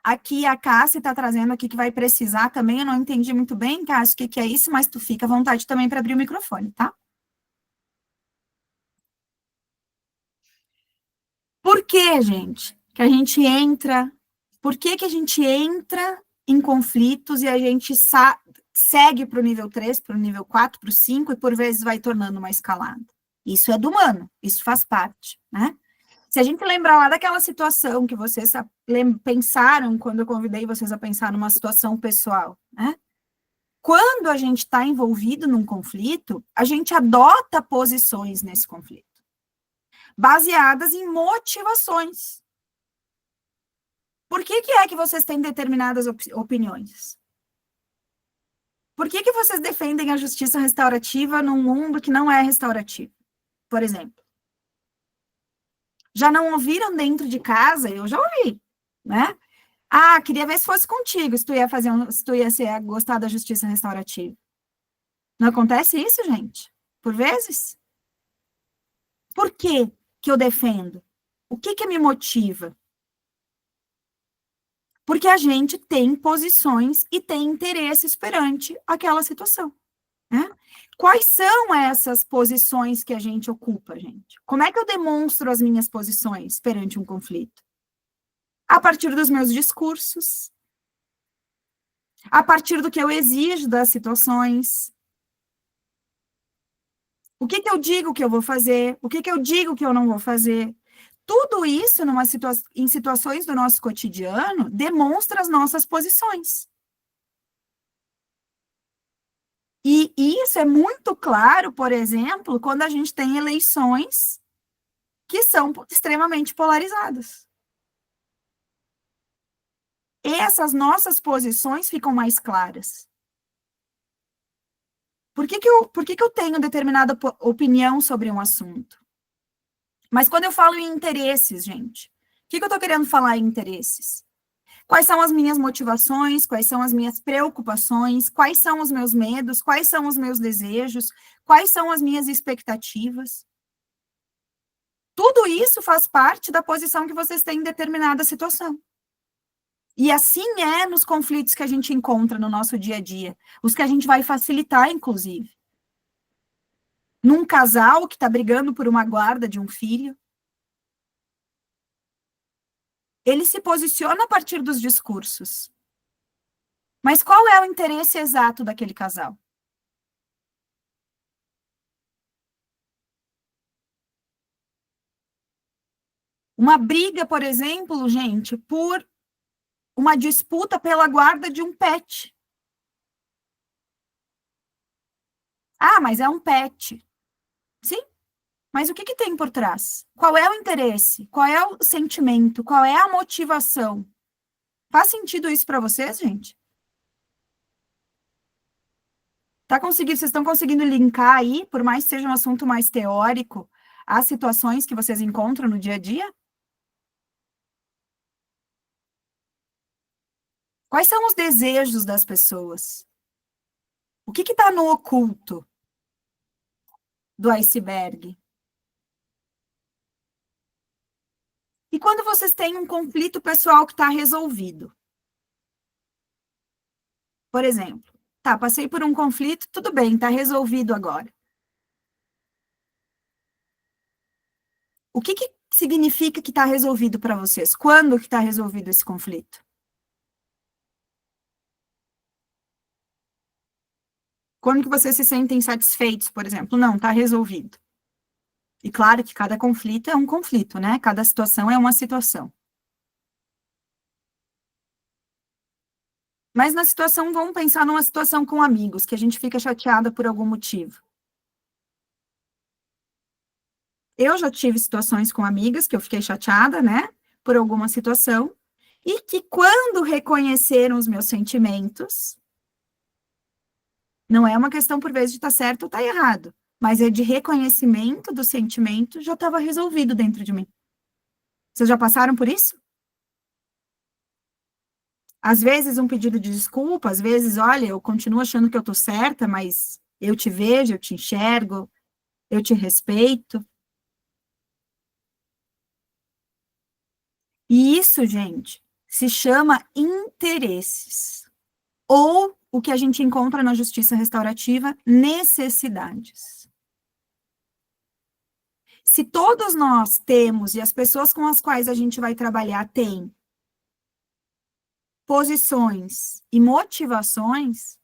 Aqui a Cássia está trazendo aqui que vai precisar também, eu não entendi muito bem, Cássia, o que é isso, mas tu fica à vontade também para abrir o microfone, tá? Por que, gente, que a gente entra, por que a gente entra em conflitos e a gente segue para o nível 3, para o nível 4, para o 5 e por vezes vai tornando uma escalada? Isso é do humano, isso faz parte, né? Se a gente lembrar lá daquela situação que vocês pensaram quando eu convidei vocês a pensar numa situação pessoal, né? Quando a gente está envolvido num conflito, a gente adota posições nesse conflito, baseadas em motivações. Por que é que vocês têm determinadas opiniões? Por que vocês defendem a justiça restaurativa num mundo que não é restaurativo, por exemplo? Já não ouviram dentro de casa? Eu já ouvi, né? Ah, queria ver se fosse contigo, se tu ia gostar da justiça restaurativa. Não acontece isso, gente? Por vezes? Por que eu defendo? O que me motiva? Porque a gente tem posições e tem interesses perante aquela situação, né? Quais são essas posições que a gente ocupa, gente? Como é que eu demonstro as minhas posições perante um conflito? A partir dos meus discursos, a partir do que eu exijo das situações. O que eu digo que eu vou fazer? O que eu digo que eu não vou fazer? Tudo isso, em situações do nosso cotidiano, demonstra as nossas posições. E isso é muito claro, por exemplo, quando a gente tem eleições que são extremamente polarizadas. Essas nossas posições ficam mais claras. Por que eu tenho determinada opinião sobre um assunto? Mas quando eu falo em interesses, gente, o que eu estou querendo falar em interesses? Quais são as minhas motivações, quais são as minhas preocupações, quais são os meus medos, quais são os meus desejos, quais são as minhas expectativas? Tudo isso faz parte da posição que vocês têm em determinada situação. E assim é nos conflitos que a gente encontra no nosso dia a dia, os que a gente vai facilitar, inclusive. Num casal que está brigando por uma guarda de um filho, ele se posiciona a partir dos discursos. Mas qual é o interesse exato daquele casal? Uma briga, por exemplo, gente, por uma disputa pela guarda de um pet. Ah, mas é um pet. Sim, mas o que tem por trás? Qual é o interesse? Qual é o sentimento? Qual é a motivação? Faz sentido isso para vocês, gente? Vocês estão conseguindo linkar aí, por mais que seja um assunto mais teórico, as situações que vocês encontram no dia a dia? Quais são os desejos das pessoas? O que está no oculto do iceberg? E quando vocês têm um conflito pessoal que está resolvido? Por exemplo, tá, passei por um conflito, tudo bem, está resolvido agora. O que significa que está resolvido para vocês? Quando que está resolvido esse conflito? Quando que vocês se sentem satisfeitos, por exemplo? Não, está resolvido. E claro que cada conflito é um conflito, né? Cada situação é uma situação. Mas na situação, vamos pensar numa situação com amigos, que a gente fica chateada por algum motivo. Eu já tive situações com amigas que eu fiquei chateada, né, por alguma situação, e que quando reconheceram os meus sentimentos, não é uma questão, por vezes, de estar certo ou estar errado, mas é de reconhecimento do sentimento, já estava resolvido dentro de mim. Vocês já passaram por isso? Às vezes um pedido de desculpa, às vezes, olha, eu continuo achando que eu estou certa, mas eu te vejo, eu te enxergo, eu te respeito. E isso, gente, se chama interesses. Ou o que a gente encontra na justiça restaurativa, necessidades. Se todos nós temos, e as pessoas com as quais a gente vai trabalhar têm, posições e motivações,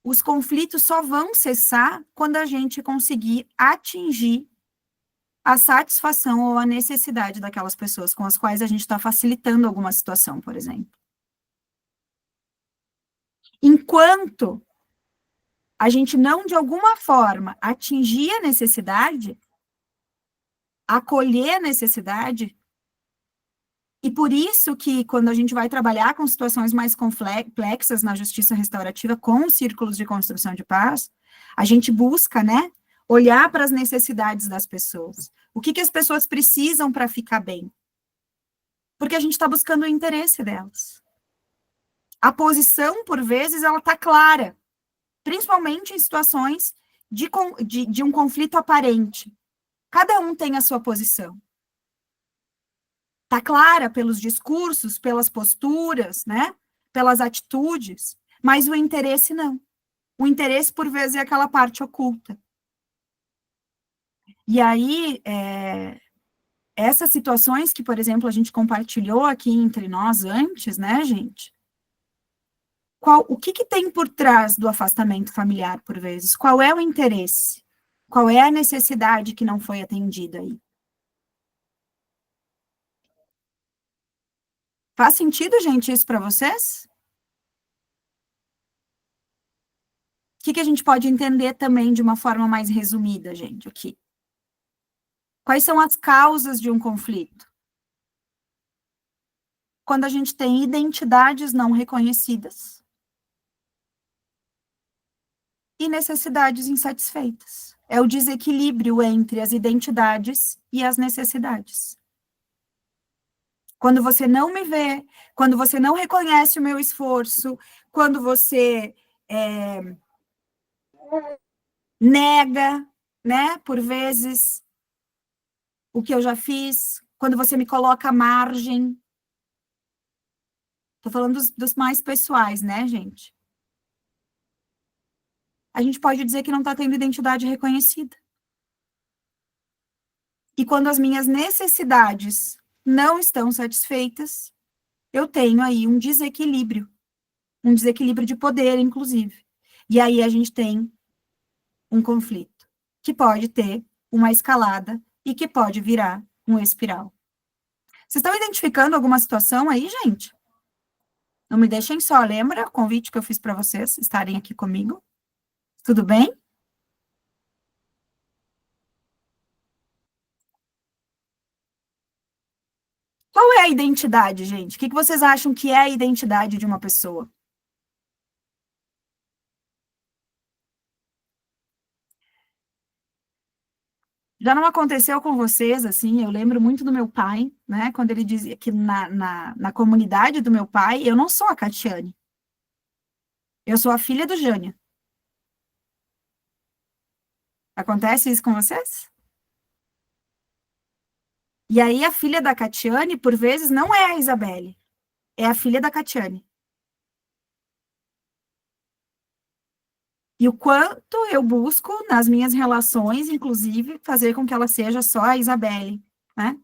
os conflitos só vão cessar quando a gente conseguir atingir a satisfação ou a necessidade daquelas pessoas com as quais a gente está facilitando alguma situação, por exemplo. Enquanto a gente não, de alguma forma, atingir a necessidade, acolher a necessidade, e por isso que, quando a gente vai trabalhar com situações mais complexas na justiça restaurativa, com os círculos de construção de paz, a gente busca, né, olhar para as necessidades das pessoas. O que as pessoas precisam para ficar bem? Porque a gente está buscando o interesse delas. A posição, por vezes, ela está clara, principalmente em situações de um conflito aparente. Cada um tem a sua posição. Está clara pelos discursos, pelas posturas, né? Pelas atitudes, mas o interesse não. O interesse, por vezes, é aquela parte oculta. E aí, essas situações que, por exemplo, a gente compartilhou aqui entre nós antes, né, gente? O que tem por trás do afastamento familiar, por vezes? Qual é o interesse? Qual é a necessidade que não foi atendida aí? Faz sentido, gente, isso para vocês? O que a gente pode entender também de uma forma mais resumida, gente, aqui? Quais são as causas de um conflito? Quando a gente tem identidades não reconhecidas e necessidades insatisfeitas. É o desequilíbrio entre as identidades e as necessidades. Quando você não me vê, quando você não reconhece o meu esforço, quando você nega, né, por vezes, o que eu já fiz, quando você me coloca à margem. Estou falando dos mais pessoais, né, gente? A gente pode dizer que não está tendo identidade reconhecida. E quando as minhas necessidades não estão satisfeitas, eu tenho aí um desequilíbrio de poder, inclusive. E aí a gente tem um conflito, que pode ter uma escalada e que pode virar um espiral. Vocês estão identificando alguma situação aí, gente? Não me deixem só, lembra o convite que eu fiz para vocês estarem aqui comigo? Tudo bem? Qual é a identidade, gente? O que vocês acham que é a identidade de uma pessoa? Já não aconteceu com vocês, assim, eu lembro muito do meu pai, né, quando ele dizia que na comunidade do meu pai, eu não sou a Catiane, eu sou a filha do Jânia. Acontece isso com vocês? E aí a filha da Catiane, por vezes, não é a Isabelle, é a filha da Catiane. E o quanto eu busco, nas minhas relações, inclusive, fazer com que ela seja só a Isabelle, né?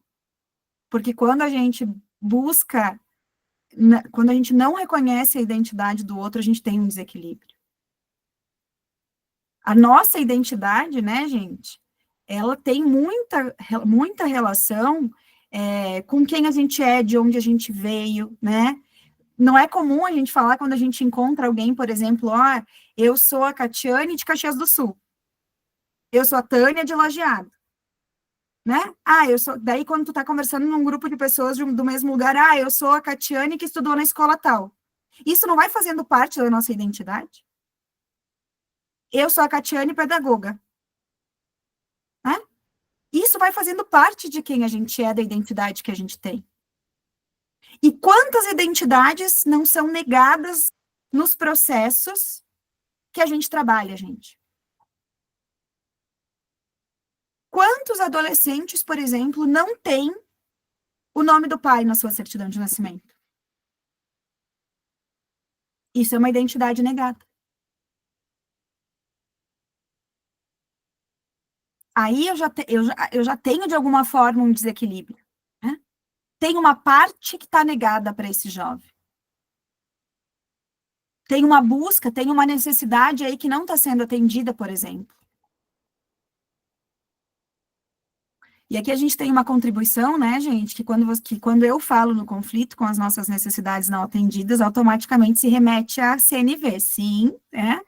Porque quando a gente busca, quando a gente não reconhece a identidade do outro, a gente tem um desequilíbrio. A nossa identidade, né, gente, ela tem muita relação com quem a gente é, de onde a gente veio, né? Não é comum a gente falar quando a gente encontra alguém, por exemplo, eu sou a Catiane de Caxias do Sul. Eu sou a Tânia de Lajeado. né? Eu sou... Daí, quando tu tá conversando num grupo de pessoas do mesmo lugar, eu sou a Catiane que estudou na escola tal. Isso não vai fazendo parte da nossa identidade? Eu sou a Catiane pedagoga. Né? Isso vai fazendo parte de quem a gente é, da identidade que a gente tem. E quantas identidades não são negadas nos processos que a gente trabalha, gente? Quantos adolescentes, por exemplo, não têm o nome do pai na sua certidão de nascimento? Isso é uma identidade negada. Aí eu já tenho, de alguma forma, um desequilíbrio. Né? Tem uma parte que está negada para esse jovem. Tem uma busca, tem uma necessidade aí que não está sendo atendida, por exemplo. E aqui a gente tem uma contribuição, né, gente, que quando eu falo no conflito com as nossas necessidades não atendidas, automaticamente se remete à CNV, sim, né?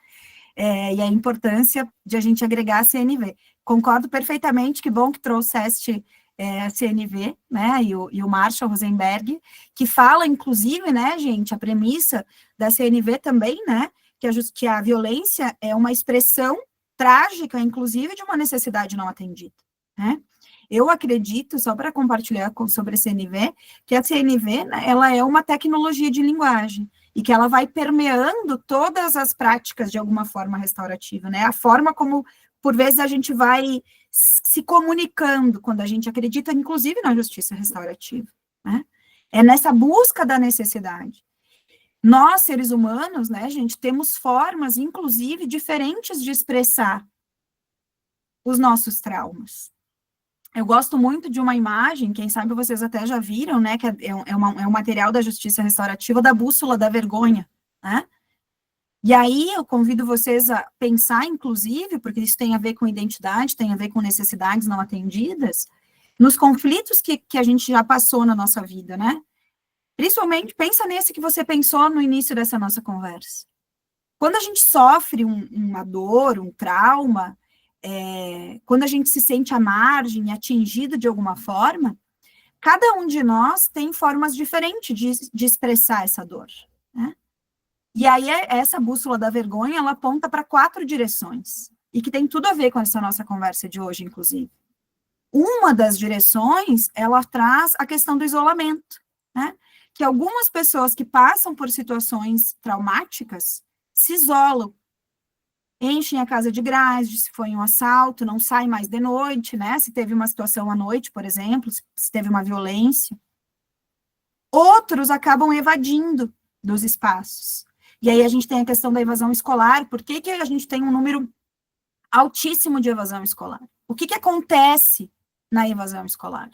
E a importância de a gente agregar a CNV. Concordo perfeitamente, que bom que trouxeste a CNV, né, e o Marshall Rosenberg, que fala, inclusive, né, gente, a premissa da CNV também, né, que a violência é uma expressão trágica, inclusive, de uma necessidade não atendida, né? Eu acredito, só para compartilhar sobre a CNV, que a CNV, né, ela é uma tecnologia de linguagem, e que ela vai permeando todas as práticas de alguma forma restaurativa, né? A forma como, por vezes, a gente vai se comunicando quando a gente acredita, inclusive, na justiça restaurativa, né? É nessa busca da necessidade. Nós, seres humanos, né, gente, temos formas, inclusive, diferentes de expressar os nossos traumas. Eu gosto muito de uma imagem, quem sabe vocês até já viram, né, que é um material da justiça restaurativa, da bússola da vergonha, né? E aí eu convido vocês a pensar, inclusive, porque isso tem a ver com identidade, tem a ver com necessidades não atendidas, nos conflitos que a gente já passou na nossa vida, né? Principalmente, pensa nesse que você pensou no início dessa nossa conversa. Quando a gente sofre uma dor, um trauma, quando a gente se sente à margem, atingido de alguma forma, cada um de nós tem formas diferentes de expressar essa dor, né? E aí, essa bússola da vergonha, ela aponta para 4 direções, e que tem tudo a ver com essa nossa conversa de hoje, inclusive. Uma das direções, ela traz a questão do isolamento, né? Que algumas pessoas que passam por situações traumáticas se isolam, enchem a casa de grade, se foi um assalto, não saem mais de noite, né? Se teve uma situação à noite, por exemplo, se teve uma violência. Outros acabam evadindo dos espaços. E aí a gente tem a questão da evasão escolar. Por que a gente tem um número altíssimo de evasão escolar? O que acontece na evasão escolar?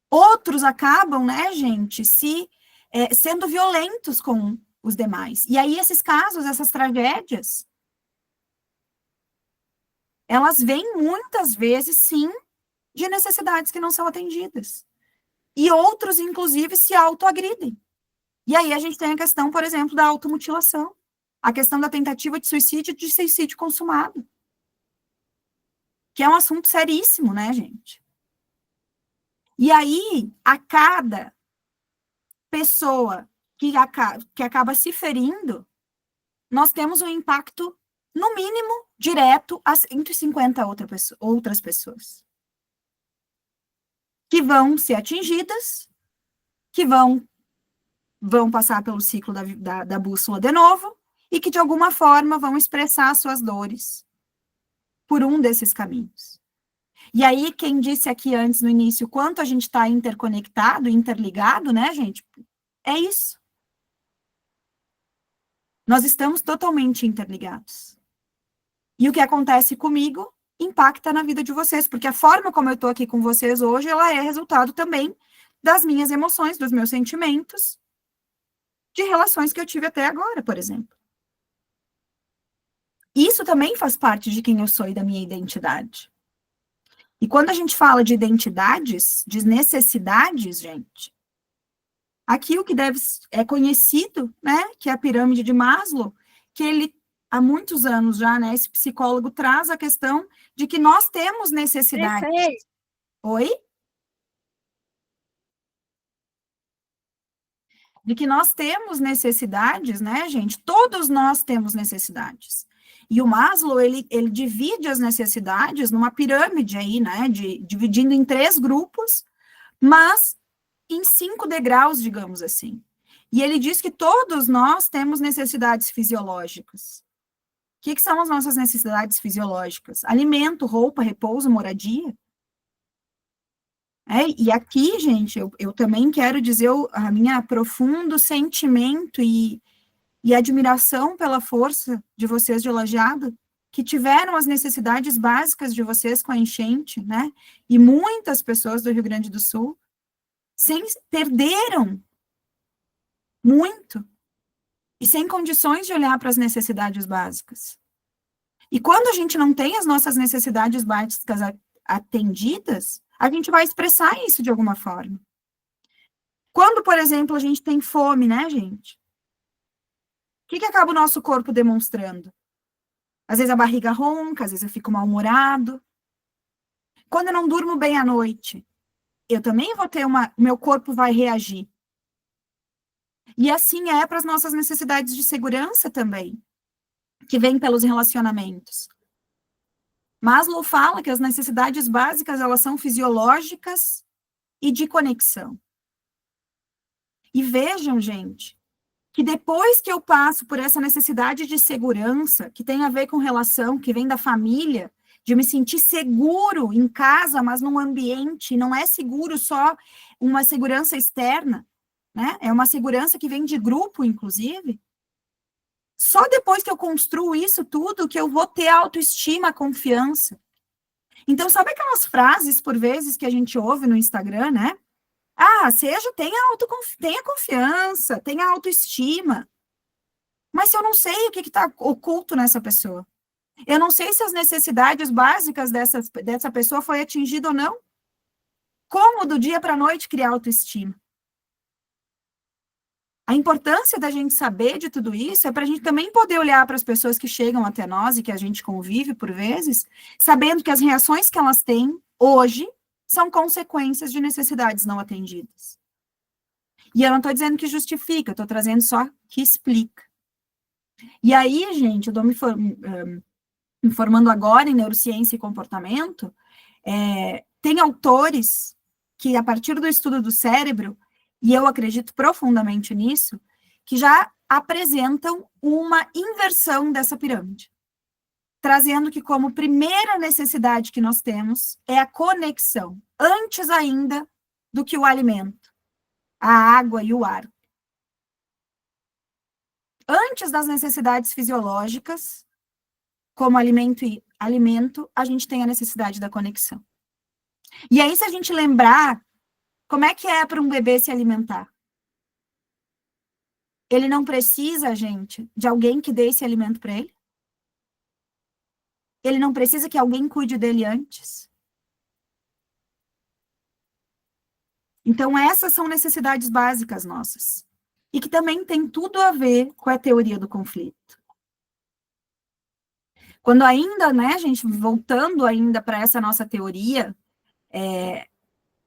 Outros acabam, né, gente, sendo violentos com os demais. E aí, esses casos, essas tragédias, elas vêm muitas vezes, sim, de necessidades que não são atendidas. E outros, inclusive, se autoagridem. E aí a gente tem a questão, por exemplo, da automutilação, a questão da tentativa de suicídio consumado, que é um assunto seríssimo, né, gente? E aí, a cada pessoa que acaba se ferindo, nós temos um impacto, no mínimo, direto a 150 outras pessoas. Que vão ser atingidas, que vão passar pelo ciclo da bússola de novo, e que, de alguma forma, vão expressar suas dores por um desses caminhos. E aí, quem disse aqui antes, no início, quanto a gente está interconectado, interligado, né, gente? É isso. Nós estamos totalmente interligados. E o que acontece comigo impacta na vida de vocês, porque a forma como eu estou aqui com vocês hoje, ela é resultado também das minhas emoções, dos meus sentimentos, de relações que eu tive até agora, por exemplo. Isso também faz parte de quem eu sou e da minha identidade. E quando a gente fala de identidades, de necessidades, gente, aqui o que é conhecido, né, que é a pirâmide de Maslow, que ele há muitos anos já, né, esse psicólogo traz a questão de que nós temos necessidade. Oi? De que nós temos necessidades, né, gente? Todos nós temos necessidades. E o Maslow, ele divide as necessidades numa pirâmide aí, né, dividindo em 3 grupos, mas em 5 degraus, digamos assim. E ele diz que todos nós temos necessidades fisiológicas. O que são as nossas necessidades fisiológicas? Alimento, roupa, repouso, moradia. E aqui, gente, eu também quero dizer a minha profundo sentimento e admiração pela força de vocês de Lajeado, que tiveram as necessidades básicas de vocês com a enchente, né? E muitas pessoas do Rio Grande do Sul perderam muito e sem condições de olhar para as necessidades básicas. E quando a gente não tem as nossas necessidades básicas atendidas, a gente vai expressar isso de alguma forma. Quando, por exemplo, a gente tem fome, né, gente? O que acaba o nosso corpo demonstrando? Às vezes a barriga ronca, às vezes eu fico mal-humorado. Quando eu não durmo bem à noite, eu também vou ter meu corpo vai reagir. E assim é para as nossas necessidades de segurança também, que vem pelos relacionamentos. Maslow fala que as necessidades básicas, elas são fisiológicas e de conexão. E vejam, gente, que depois que eu passo por essa necessidade de segurança, que tem a ver com relação, que vem da família, de me sentir seguro em casa, mas num ambiente, não é seguro só uma segurança externa, né? É uma segurança que vem de grupo, inclusive. Só depois que eu construo isso tudo, que eu vou ter autoestima, confiança. Então, sabe aquelas frases, por vezes, que a gente ouve no Instagram, né? Tenha confiança, tenha autoestima. Mas se eu não sei o que está oculto nessa pessoa, eu não sei se as necessidades básicas dessa pessoa foi atingida ou não, como do dia para a noite criar autoestima? A importância da gente saber de tudo isso é para a gente também poder olhar para as pessoas que chegam até nós e que a gente convive por vezes, sabendo que as reações que elas têm hoje são consequências de necessidades não atendidas. E eu não estou dizendo que justifica, eu estou trazendo só que explica. E aí, gente, eu estou me formando agora em neurociência e comportamento, tem autores que, a partir do estudo do cérebro, e eu acredito profundamente nisso, que já apresentam uma inversão dessa pirâmide, trazendo que como primeira necessidade que nós temos é a conexão, antes ainda do que o alimento, a água e o ar. Antes das necessidades fisiológicas, como alimento, a gente tem a necessidade da conexão. E aí, se a gente lembrar, como é que é para um bebê se alimentar? Ele não precisa, gente, de alguém que dê esse alimento para ele? Ele não precisa que alguém cuide dele antes? Então, essas são necessidades básicas nossas. E que também tem tudo a ver com a teoria do conflito. Quando ainda, né, gente, voltando ainda para essa nossa teoria,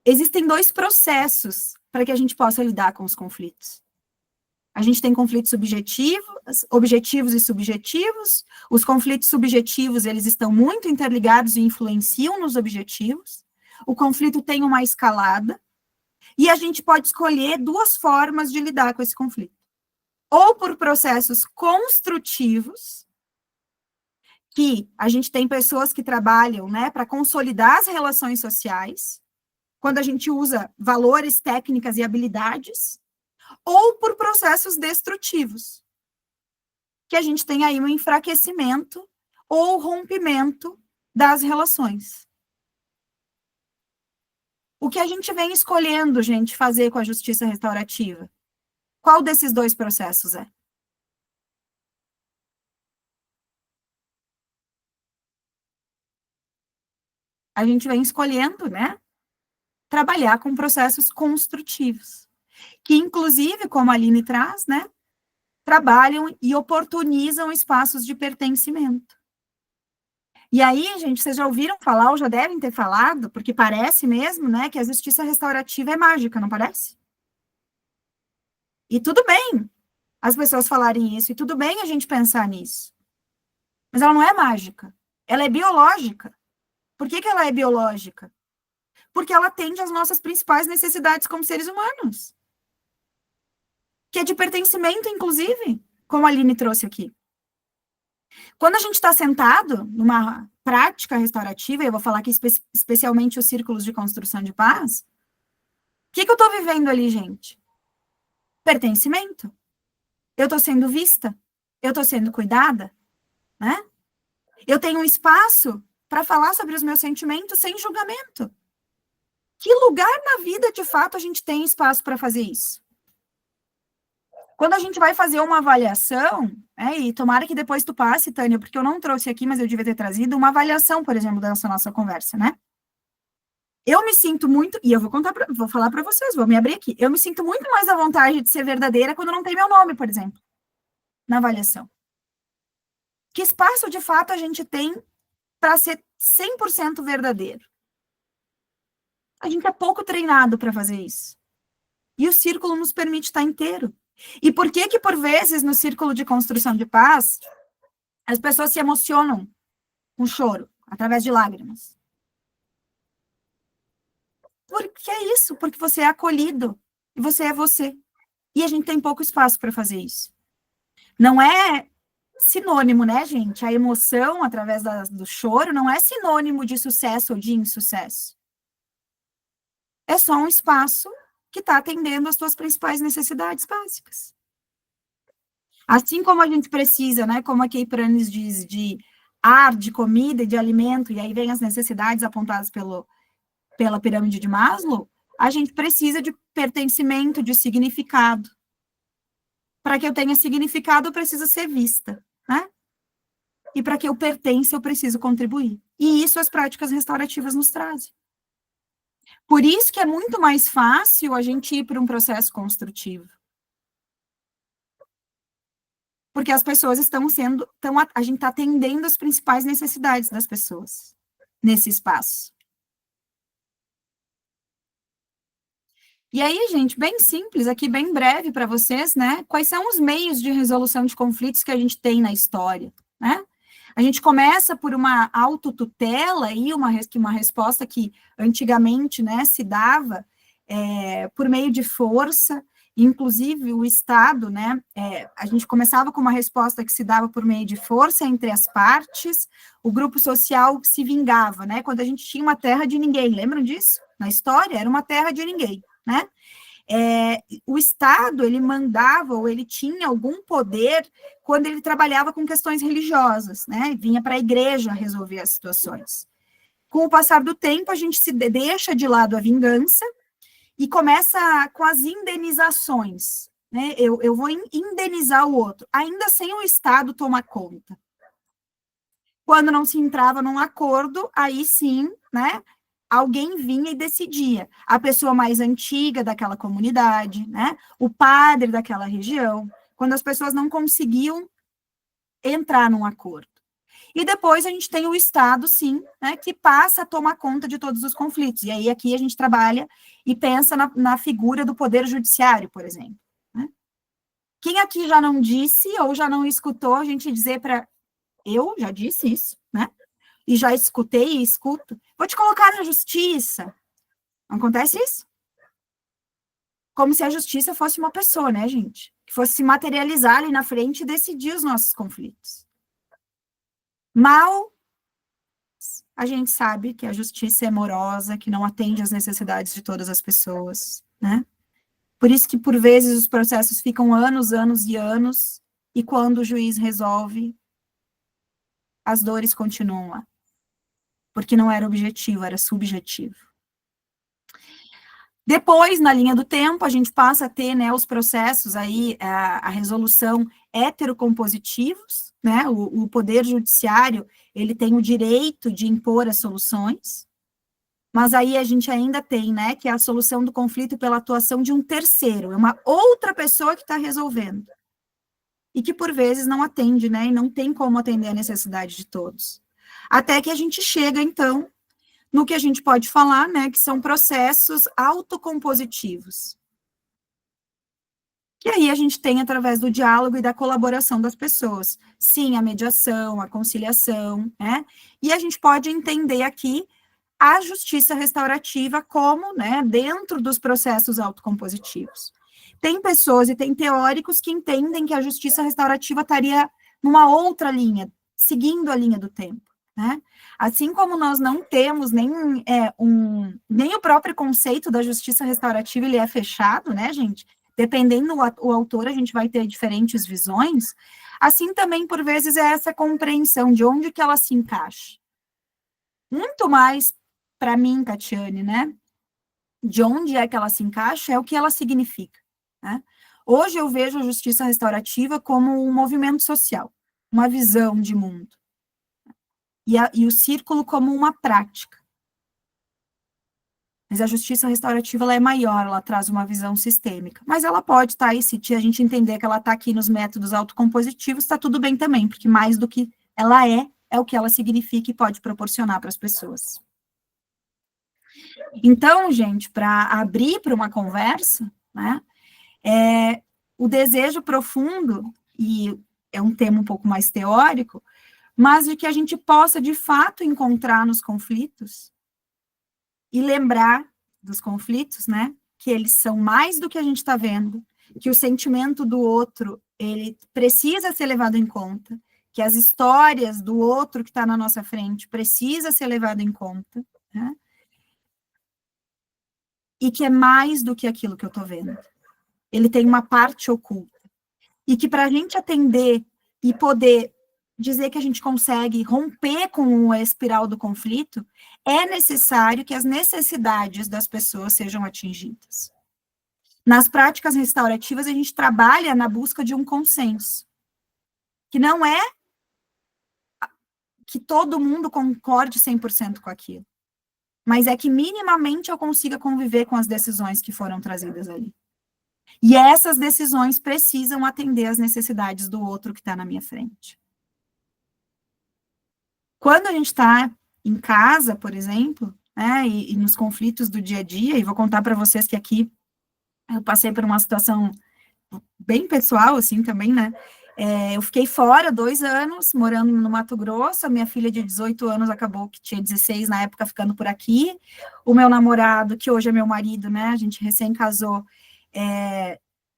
existem 2 processos para que a gente possa lidar com os conflitos. A gente tem conflitos objetivos e subjetivos. Os conflitos subjetivos, eles estão muito interligados e influenciam nos objetivos. O conflito tem uma escalada. E a gente pode escolher 2 formas de lidar com esse conflito. Ou por processos construtivos, que a gente tem pessoas que trabalham, né, para consolidar as relações sociais, quando a gente usa valores, técnicas e habilidades, ou por processos destrutivos, que a gente tem aí um enfraquecimento ou rompimento das relações. O que a gente vem escolhendo, gente, fazer com a justiça restaurativa? Qual desses 2 processos é? A gente vem escolhendo, né, trabalhar com processos construtivos, que inclusive, como a Aline traz, né, trabalham e oportunizam espaços de pertencimento. E aí, gente, vocês já ouviram falar, ou já devem ter falado, porque parece mesmo, né, que a justiça restaurativa é mágica, não parece? E tudo bem as pessoas falarem isso, e tudo bem a gente pensar nisso. Mas ela não é mágica, ela é biológica. Por que ela é biológica? Porque ela atende às nossas principais necessidades como seres humanos. Que é de pertencimento, inclusive, como a Aline trouxe aqui. Quando a gente está sentado numa prática restaurativa, e eu vou falar aqui especialmente os círculos de construção de paz, o que eu estou vivendo ali, gente? Pertencimento. Eu estou sendo vista, eu estou sendo cuidada, né? Eu tenho um espaço para falar sobre os meus sentimentos sem julgamento. Que lugar na vida, de fato, a gente tem espaço para fazer isso? Quando a gente vai fazer uma avaliação, e tomara que depois tu passe, Tânia, porque eu não trouxe aqui, mas eu devia ter trazido, uma avaliação, por exemplo, dessa nossa conversa, né? Eu me sinto muito, e eu vou falar para vocês, vou me abrir aqui, eu me sinto muito mais à vontade de ser verdadeira quando não tem meu nome, por exemplo, na avaliação. Que espaço, de fato, a gente tem para ser 100% verdadeiro? A gente é pouco treinado para fazer isso. E o círculo nos permite estar inteiro. E por que, por vezes, no círculo de construção de paz, as pessoas se emocionam com choro, através de lágrimas? Porque é isso, porque você é acolhido, e você é você. E a gente tem pouco espaço para fazer isso. Não é sinônimo, né, gente? A emoção, através do choro, não é sinônimo de sucesso ou de insucesso. É só um espaço que está atendendo às tuas principais necessidades básicas. Assim como a gente precisa, né, como a Kay Pranes diz, de ar, de comida e de alimento, e aí vem as necessidades apontadas pela pirâmide de Maslow, a gente precisa de pertencimento, de significado. Para que eu tenha significado, eu preciso ser vista, né? E para que eu pertença, eu preciso contribuir. E isso as práticas restaurativas nos trazem. Por isso que é muito mais fácil a gente ir para um processo construtivo. Porque as pessoas a gente está atendendo as principais necessidades das pessoas nesse espaço. E aí, gente, bem simples, aqui bem breve para vocês, né? Quais são os meios de resolução de conflitos que a gente tem na história, né? A gente começa por uma autotutela e uma resposta que antigamente, né, se dava por meio de força, inclusive o Estado, né, a gente começava com uma resposta que se dava por meio de força entre as partes, o grupo social se vingava, né, quando a gente tinha uma terra de ninguém, lembram disso? Na história, era uma terra de ninguém, né? O Estado, ele mandava, ou ele tinha algum poder quando ele trabalhava com questões religiosas, né? Vinha para a igreja resolver as situações. Com o passar do tempo, a gente se deixa de lado a vingança e começa com as indenizações, né? Eu vou indenizar o outro, ainda sem o Estado tomar conta. Quando não se entrava num acordo, aí sim, né? Alguém vinha e decidia, a pessoa mais antiga daquela comunidade, né, o padre daquela região, quando as pessoas não conseguiam entrar num acordo. E depois a gente tem o Estado, sim, né, que passa a tomar conta de todos os conflitos. E aí aqui a gente trabalha e pensa na figura do poder judiciário, por exemplo. Né? Quem aqui já não disse ou já não escutou a gente dizer para... Eu já disse isso, né? E já escutei e escuto, vou te colocar na justiça. Não acontece isso? Como se a justiça fosse uma pessoa, né, gente? Que fosse se materializar ali na frente e decidir os nossos conflitos. Mal, a gente sabe que a justiça é morosa, que não atende às necessidades de todas as pessoas, né? Por isso que, por vezes, os processos ficam anos, anos e anos, e quando o juiz resolve, as dores continuam lá. Porque não era objetivo, era subjetivo. Depois, na linha do tempo, a gente passa a ter, né, os processos aí, a resolução heterocompositivos, né, o poder judiciário, ele tem o direito de impor as soluções, mas aí a gente ainda tem, né, que é a solução do conflito pela atuação de um terceiro, é uma outra pessoa que está resolvendo. e que por vezes não atende, né, e não tem como atender a necessidade de todos. Até que a gente chega, então, no que a gente pode falar, né, que são processos autocompositivos. E aí a gente tem através do diálogo e da colaboração das pessoas. Sim, a mediação, a conciliação, né? E a gente pode entender aqui a justiça restaurativa como, né, dentro dos processos autocompositivos. Tem pessoas e tem teóricos que entendem que a justiça restaurativa estaria numa outra linha, seguindo a linha do tempo, né? Assim como nós não temos nem o próprio conceito da justiça restaurativa, ele é fechado, né, gente? Dependendo do autor, a gente vai ter diferentes visões. Assim também, por vezes, é essa compreensão de onde que ela se encaixa. Muito mais, para mim, Tatiane, né? De onde é que ela se encaixa é o que ela significa, né? Hoje eu vejo a justiça restaurativa como um movimento social, uma visão de mundo. E o círculo como uma prática. Mas a justiça restaurativa ela é maior, ela traz uma visão sistêmica. Mas ela pode estar aí, se a gente entender que ela está aqui nos métodos autocompositivos, está tudo bem também, porque mais do que ela é o que ela significa e pode proporcionar para as pessoas. Então, gente, para abrir para uma conversa, né, o desejo profundo, e é um tema um pouco mais teórico, mas de que a gente possa, de fato, encontrar nos conflitos e lembrar dos conflitos, né, que eles são mais do que a gente está vendo, que o sentimento do outro, ele precisa ser levado em conta, que as histórias do outro que está na nossa frente precisa ser levado em conta, né, e que é mais do que aquilo que eu estou vendo. Ele tem uma parte oculta. E que para a gente atender e poder dizer que a gente consegue romper com a espiral do conflito, é necessário que as necessidades das pessoas sejam atingidas. Nas práticas restaurativas, a gente trabalha na busca de um consenso, que não é que todo mundo concorde 100% com aquilo, mas é que minimamente eu consiga conviver com as decisões que foram trazidas ali. E essas decisões precisam atender às necessidades do outro que está na minha frente. Quando a gente está em casa, por exemplo, né, e nos conflitos do dia a dia, e vou contar para vocês que aqui eu passei por uma situação bem pessoal, assim, também, né, eu fiquei fora 2 anos, morando no Mato Grosso, a minha filha de 18 anos acabou que tinha 16 na época, ficando por aqui, o meu namorado, que hoje é meu marido, né, a gente recém casou,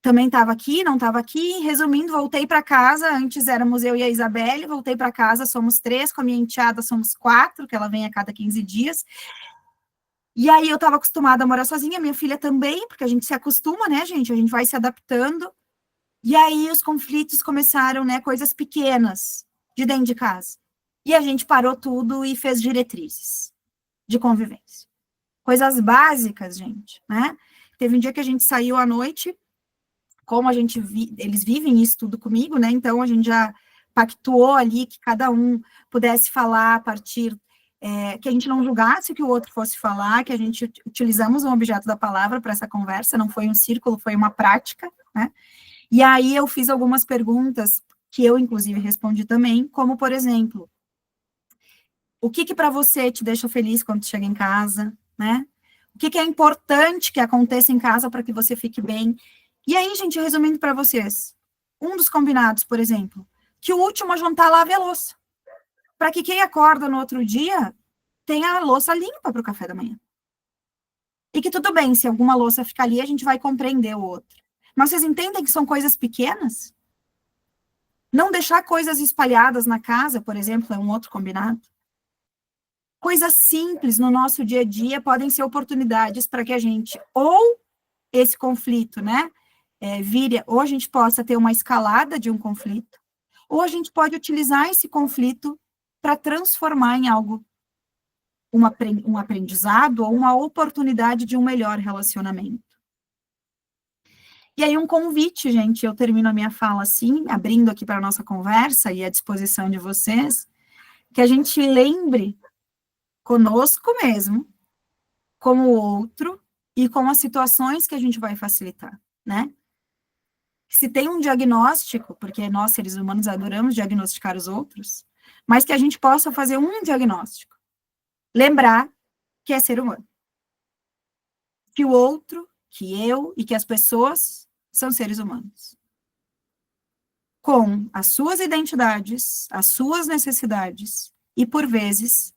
também estava aqui, não estava aqui, resumindo, voltei para casa, antes éramos eu e a Isabelle, voltei para casa, somos 3, com a minha enteada somos 4, que ela vem a cada 15 dias, e aí eu estava acostumada a morar sozinha, minha filha também, porque a gente se acostuma, né, gente, a gente vai se adaptando, e aí os conflitos começaram, né, coisas pequenas, de dentro de casa, e a gente parou tudo e fez diretrizes de convivência, coisas básicas, gente, né, teve um dia que a gente saiu à noite, como eles vivem isso tudo comigo, né, então a gente já pactuou ali que cada um pudesse falar a partir, que a gente não julgasse o que o outro fosse falar, que a gente utilizamos um objeto da palavra para essa conversa, não foi um círculo, foi uma prática, né, e aí eu fiz algumas perguntas, que eu inclusive respondi também, como por exemplo, o que para você te deixa feliz quando chega em casa, né, o que é importante que aconteça em casa para que você fique bem. E aí, gente, resumindo para vocês, um dos combinados, por exemplo, que o último a jantar lave a louça, para que quem acorda no outro dia tenha a louça limpa para o café da manhã. E que tudo bem, se alguma louça ficar ali, a gente vai compreender o outro. Mas vocês entendem que são coisas pequenas? Não deixar coisas espalhadas na casa, por exemplo, é um outro combinado. Coisas simples no nosso dia a dia podem ser oportunidades para que a gente, ou esse conflito, né, vire, ou a gente possa ter uma escalada de um conflito, ou a gente pode utilizar esse conflito para transformar em algo, um aprendizado ou uma oportunidade de um melhor relacionamento. E aí um convite, gente, eu termino a minha fala assim, abrindo aqui para a nossa conversa e à disposição de vocês, que a gente lembre conosco mesmo, com o outro e com as situações que a gente vai facilitar, né? se tem um diagnóstico, porque nós, seres humanos, adoramos diagnosticar os outros, mas que a gente possa fazer um diagnóstico. Lembrar que é ser humano. Que o outro, que eu e que as pessoas são seres humanos. Com as suas identidades, as suas necessidades e, por vezes,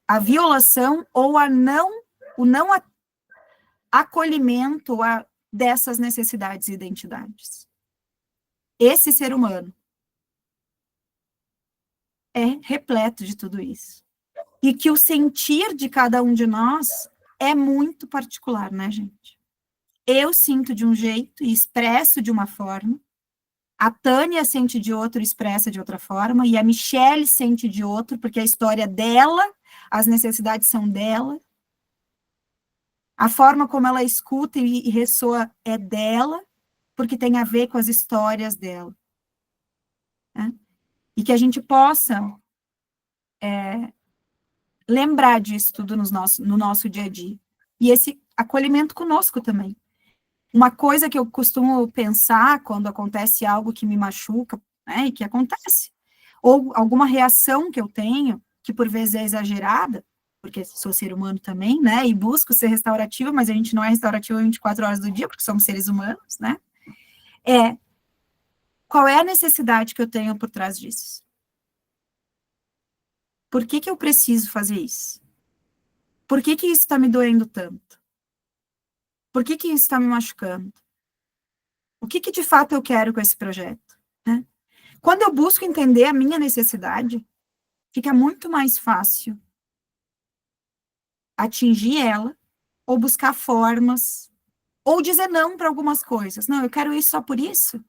a violação ou o não acolhimento dessas necessidades e identidades. Esse ser humano é repleto de tudo isso. E que o sentir de cada um de nós é muito particular, né, gente? Eu sinto de um jeito e expresso de uma forma, a Tânia sente de outro e expressa de outra forma, e a Michelle sente de outro, porque a história dela, as necessidades são dela, a forma como ela escuta e ressoa é dela, porque tem a ver com as histórias dela. Né? E que a gente possa lembrar disso tudo no nosso dia a dia. E esse acolhimento conosco também. Uma coisa que eu costumo pensar quando acontece algo que me machuca, né, e que acontece, ou alguma reação que eu tenho, que por vezes é exagerada, porque sou ser humano também, né, e busco ser restaurativa, mas a gente não é restaurativa 24 horas do dia, porque somos seres humanos, né, qual é a necessidade que eu tenho por trás disso? Por que eu preciso fazer isso? Por que isso está me doendo tanto? Por que isso está me machucando? O que de fato eu quero com esse projeto? Né? Quando eu busco entender a minha necessidade, fica muito mais fácil atingir ela, ou buscar formas, ou dizer não para algumas coisas. Não, eu quero isso só por isso.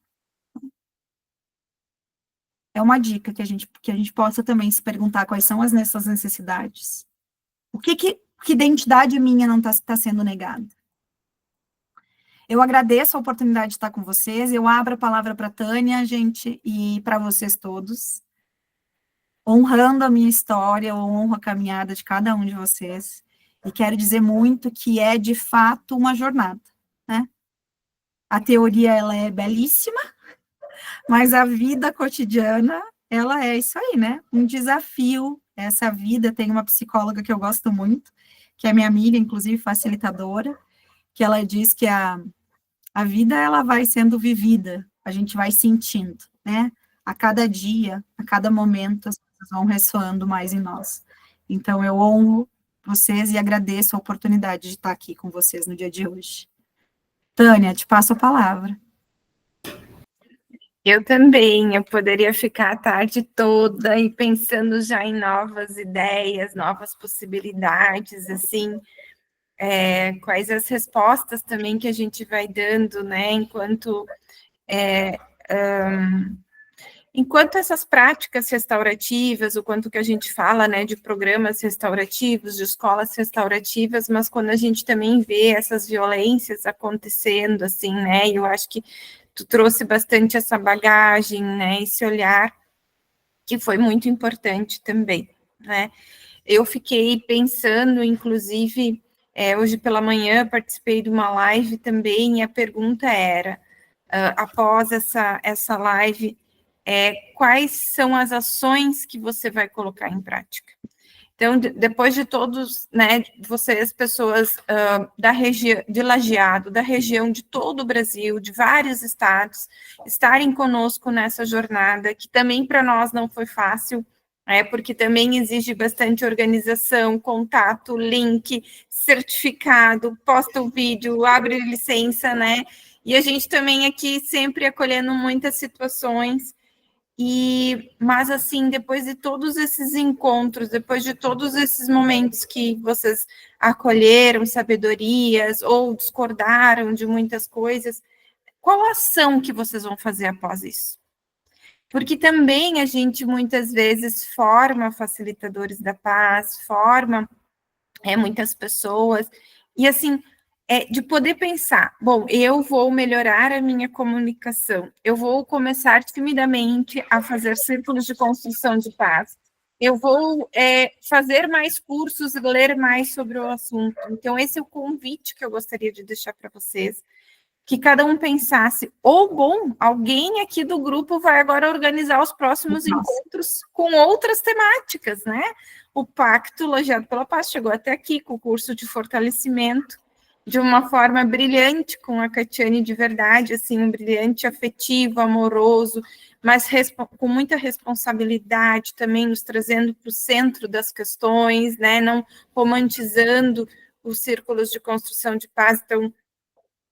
É uma dica que a gente possa também se perguntar quais são as nossas necessidades. Que identidade minha não está sendo negada? Eu agradeço a oportunidade de estar com vocês, eu abro a palavra para a Tânia, gente, e para vocês todos, honrando a minha história, eu honro a caminhada de cada um de vocês, e quero dizer muito que é, de fato, uma jornada, né? A teoria, ela é belíssima, mas a vida cotidiana, ela é isso aí, né? Um desafio, essa vida. Tem uma psicóloga que eu gosto muito, que é minha amiga, inclusive facilitadora, que ela diz que a vida, ela vai sendo vivida, a gente vai sentindo, né? A cada dia, a cada momento, as coisas vão ressoando mais em nós. Então, eu honro vocês e agradeço a oportunidade de estar aqui com vocês no dia de hoje. Tânia, te passo a palavra. Eu também, eu poderia ficar a tarde toda e pensando já em novas ideias, novas possibilidades, assim, quais as respostas também que a gente vai dando, né, enquanto essas práticas restaurativas, o quanto que a gente fala, né, de programas restaurativos, de escolas restaurativas, mas quando a gente também vê essas violências acontecendo, assim, né, eu acho que tu trouxe bastante essa bagagem, né, esse olhar, que foi muito importante também, né. Eu fiquei pensando, inclusive, hoje pela manhã participei de uma live também, e a pergunta era, após essa live, quais são as ações que você vai colocar em prática? Então, depois de todos, né, vocês, pessoas da região de Lajeado, da região de todo o Brasil, de vários estados, estarem conosco nessa jornada, que também para nós não foi fácil, porque também exige bastante organização, contato, link, certificado, posta o vídeo, abre licença, né? E a gente também aqui sempre acolhendo muitas situações. Mas assim, depois de todos esses encontros, depois de todos esses momentos que vocês acolheram sabedorias ou discordaram de muitas coisas, qual a ação que vocês vão fazer após isso? Porque também a gente muitas vezes forma facilitadores da paz, forma muitas pessoas, e assim, de poder pensar, bom, eu vou melhorar a minha comunicação, eu vou começar timidamente a fazer círculos de construção de paz, eu vou fazer mais cursos, ler mais sobre o assunto. Então, esse é o convite que eu gostaria de deixar para vocês, que cada um pensasse, bom, alguém aqui do grupo vai agora organizar os próximos encontros com outras temáticas, né? O Pacto Lajeado pela Paz chegou até aqui com o curso de fortalecimento, de uma forma brilhante, com a Catiane de verdade, assim, um brilhante afetivo, amoroso, mas com muita responsabilidade também, nos trazendo para o centro das questões, né? Não romantizando os círculos de construção de paz, então,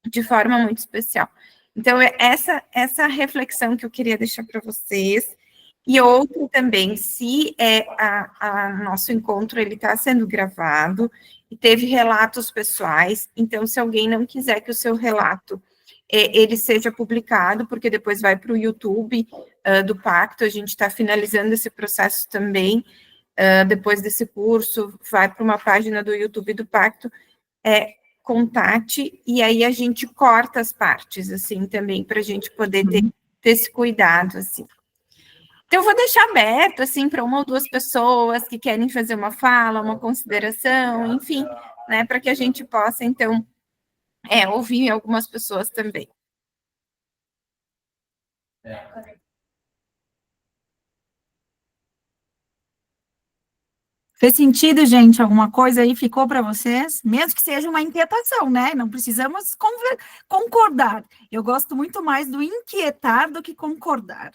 de forma muito especial. Então, é essa reflexão que eu queria deixar para vocês. E outra também, se nosso encontro ele está sendo gravado e teve relatos pessoais, então, se alguém não quiser que o seu relato ele seja publicado, porque depois vai para o YouTube do Pacto, a gente está finalizando esse processo também, depois desse curso, vai para uma página do YouTube do Pacto, contate, e aí a gente corta as partes, assim, também, para a gente poder ter esse cuidado, assim. Então, eu vou deixar aberto, assim, para uma ou duas pessoas que querem fazer uma fala, uma consideração, enfim, né, para que a gente possa, então, ouvir algumas pessoas também. Fez sentido, gente? Alguma coisa aí ficou para vocês? Mesmo que seja uma inquietação, né? Não precisamos concordar. Eu gosto muito mais do inquietar do que concordar.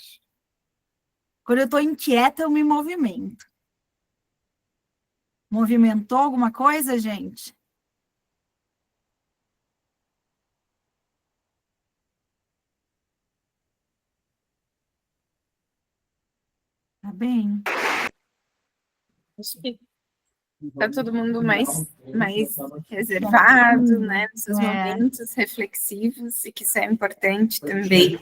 Quando eu estou inquieta, eu me movimento. Movimentou alguma coisa, gente? Tá bem? Acho que está todo mundo mais reservado, né, nos seus momentos reflexivos, e que isso é importante também.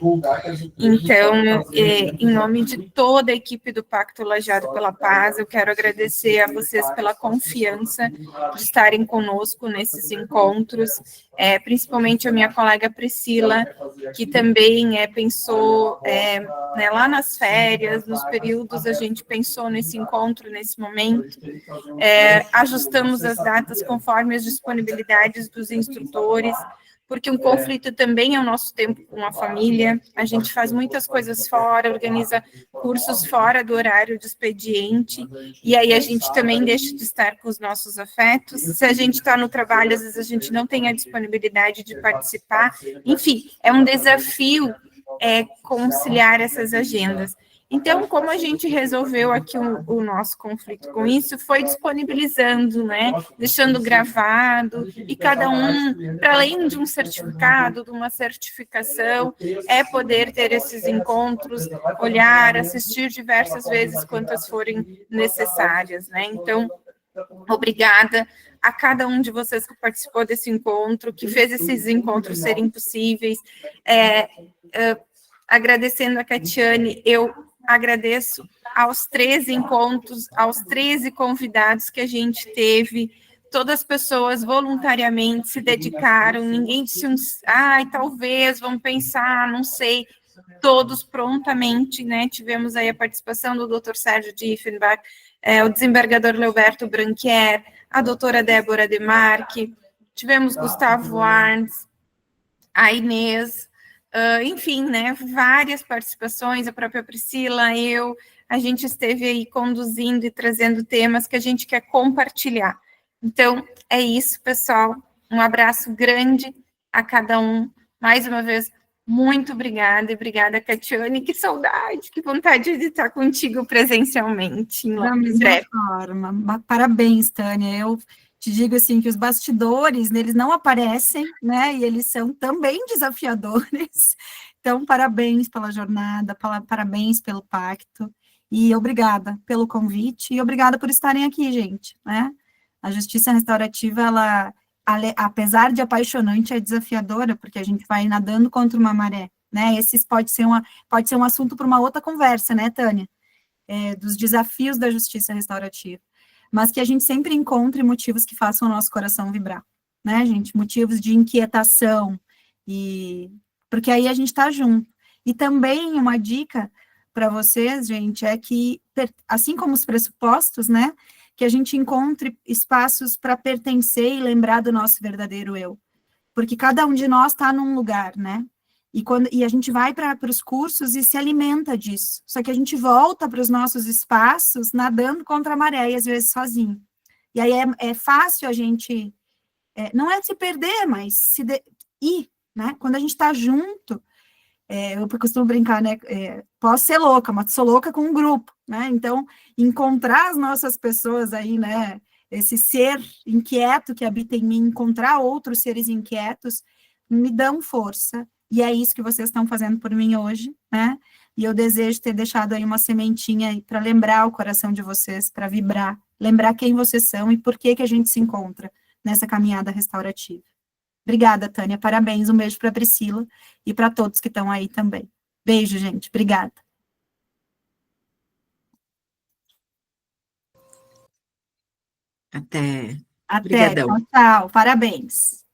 Então, em nome de toda a equipe do Pacto Lajeado pela Paz, eu quero agradecer a vocês pela confiança de estarem conosco nesses encontros, principalmente a minha colega Priscila, que também pensou, né, lá nas férias, nos períodos, a gente pensou nesse encontro, nesse momento, ajustamos as datas conforme as disponibilidades dos instrutores, porque um conflito também é o nosso tempo com a família, a gente faz muitas coisas fora, organiza cursos fora do horário de expediente, e aí a gente também deixa de estar com os nossos afetos, se a gente está no trabalho, às vezes a gente não tem a disponibilidade de participar, enfim, é um desafio conciliar essas agendas. Então, como a gente resolveu aqui o nosso conflito com isso, foi disponibilizando, né, deixando gravado, e cada um, para além de um certificado, de uma certificação, poder ter esses encontros, olhar, assistir diversas vezes, quantas forem necessárias, né, então, obrigada a cada um de vocês que participou desse encontro, que fez esses encontros serem possíveis, agradecendo a Catiane, eu agradeço aos 13 encontros, aos 13 convidados que a gente teve, todas as pessoas voluntariamente se dedicaram, ninguém disse talvez, vamos pensar, não sei, todos prontamente, né, tivemos aí a participação do Dr. Sérgio Diefenbach, o desembargador Leoberto Branquier, a doutora Débora Demarque, tivemos Gustavo Arns, a Inês, enfim, né, várias participações, a própria Priscila, a gente esteve aí conduzindo e trazendo temas que a gente quer compartilhar. Então, é isso, pessoal, um abraço grande a cada um, mais uma vez, muito obrigada, e obrigada, Catiane, que saudade, que vontade de estar contigo presencialmente. Da mesma forma, parabéns, Tânia, eu te digo assim, que os bastidores, eles não aparecem, né, e eles são também desafiadores, então, parabéns pela jornada, parabéns pelo pacto, e obrigada pelo convite, e obrigada por estarem aqui, gente, né, a justiça restaurativa, ela, apesar de apaixonante, é desafiadora, porque a gente vai nadando contra uma maré, né, esse pode ser um assunto para uma outra conversa, né, Tânia, dos desafios da justiça restaurativa, mas que a gente sempre encontre motivos que façam o nosso coração vibrar, né, gente? Motivos de inquietação, porque aí a gente está junto. E também uma dica para vocês, gente, é que, assim como os pressupostos, né, que a gente encontre espaços para pertencer e lembrar do nosso verdadeiro eu. porque cada um de nós está num lugar, né? E a gente vai para os cursos e se alimenta disso. Só que a gente volta para os nossos espaços nadando contra a maré, e às vezes sozinho. E aí é fácil a gente, não é se perder, mas ir, né? Quando a gente está junto, eu costumo brincar, né? Posso ser louca, mas sou louca com um grupo, né? Então, encontrar as nossas pessoas aí, né? Esse ser inquieto que habita em mim, encontrar outros seres inquietos, me dão força. E é isso que vocês estão fazendo por mim hoje, né? E eu desejo ter deixado aí uma sementinha para lembrar o coração de vocês, para vibrar, lembrar quem vocês são e por que a gente se encontra nessa caminhada restaurativa. Obrigada, Tânia. Parabéns. Um beijo para a Priscila e para todos que estão aí também. Beijo, gente. Obrigada. Até. Até. Obrigadão. Tchau, tchau. Parabéns.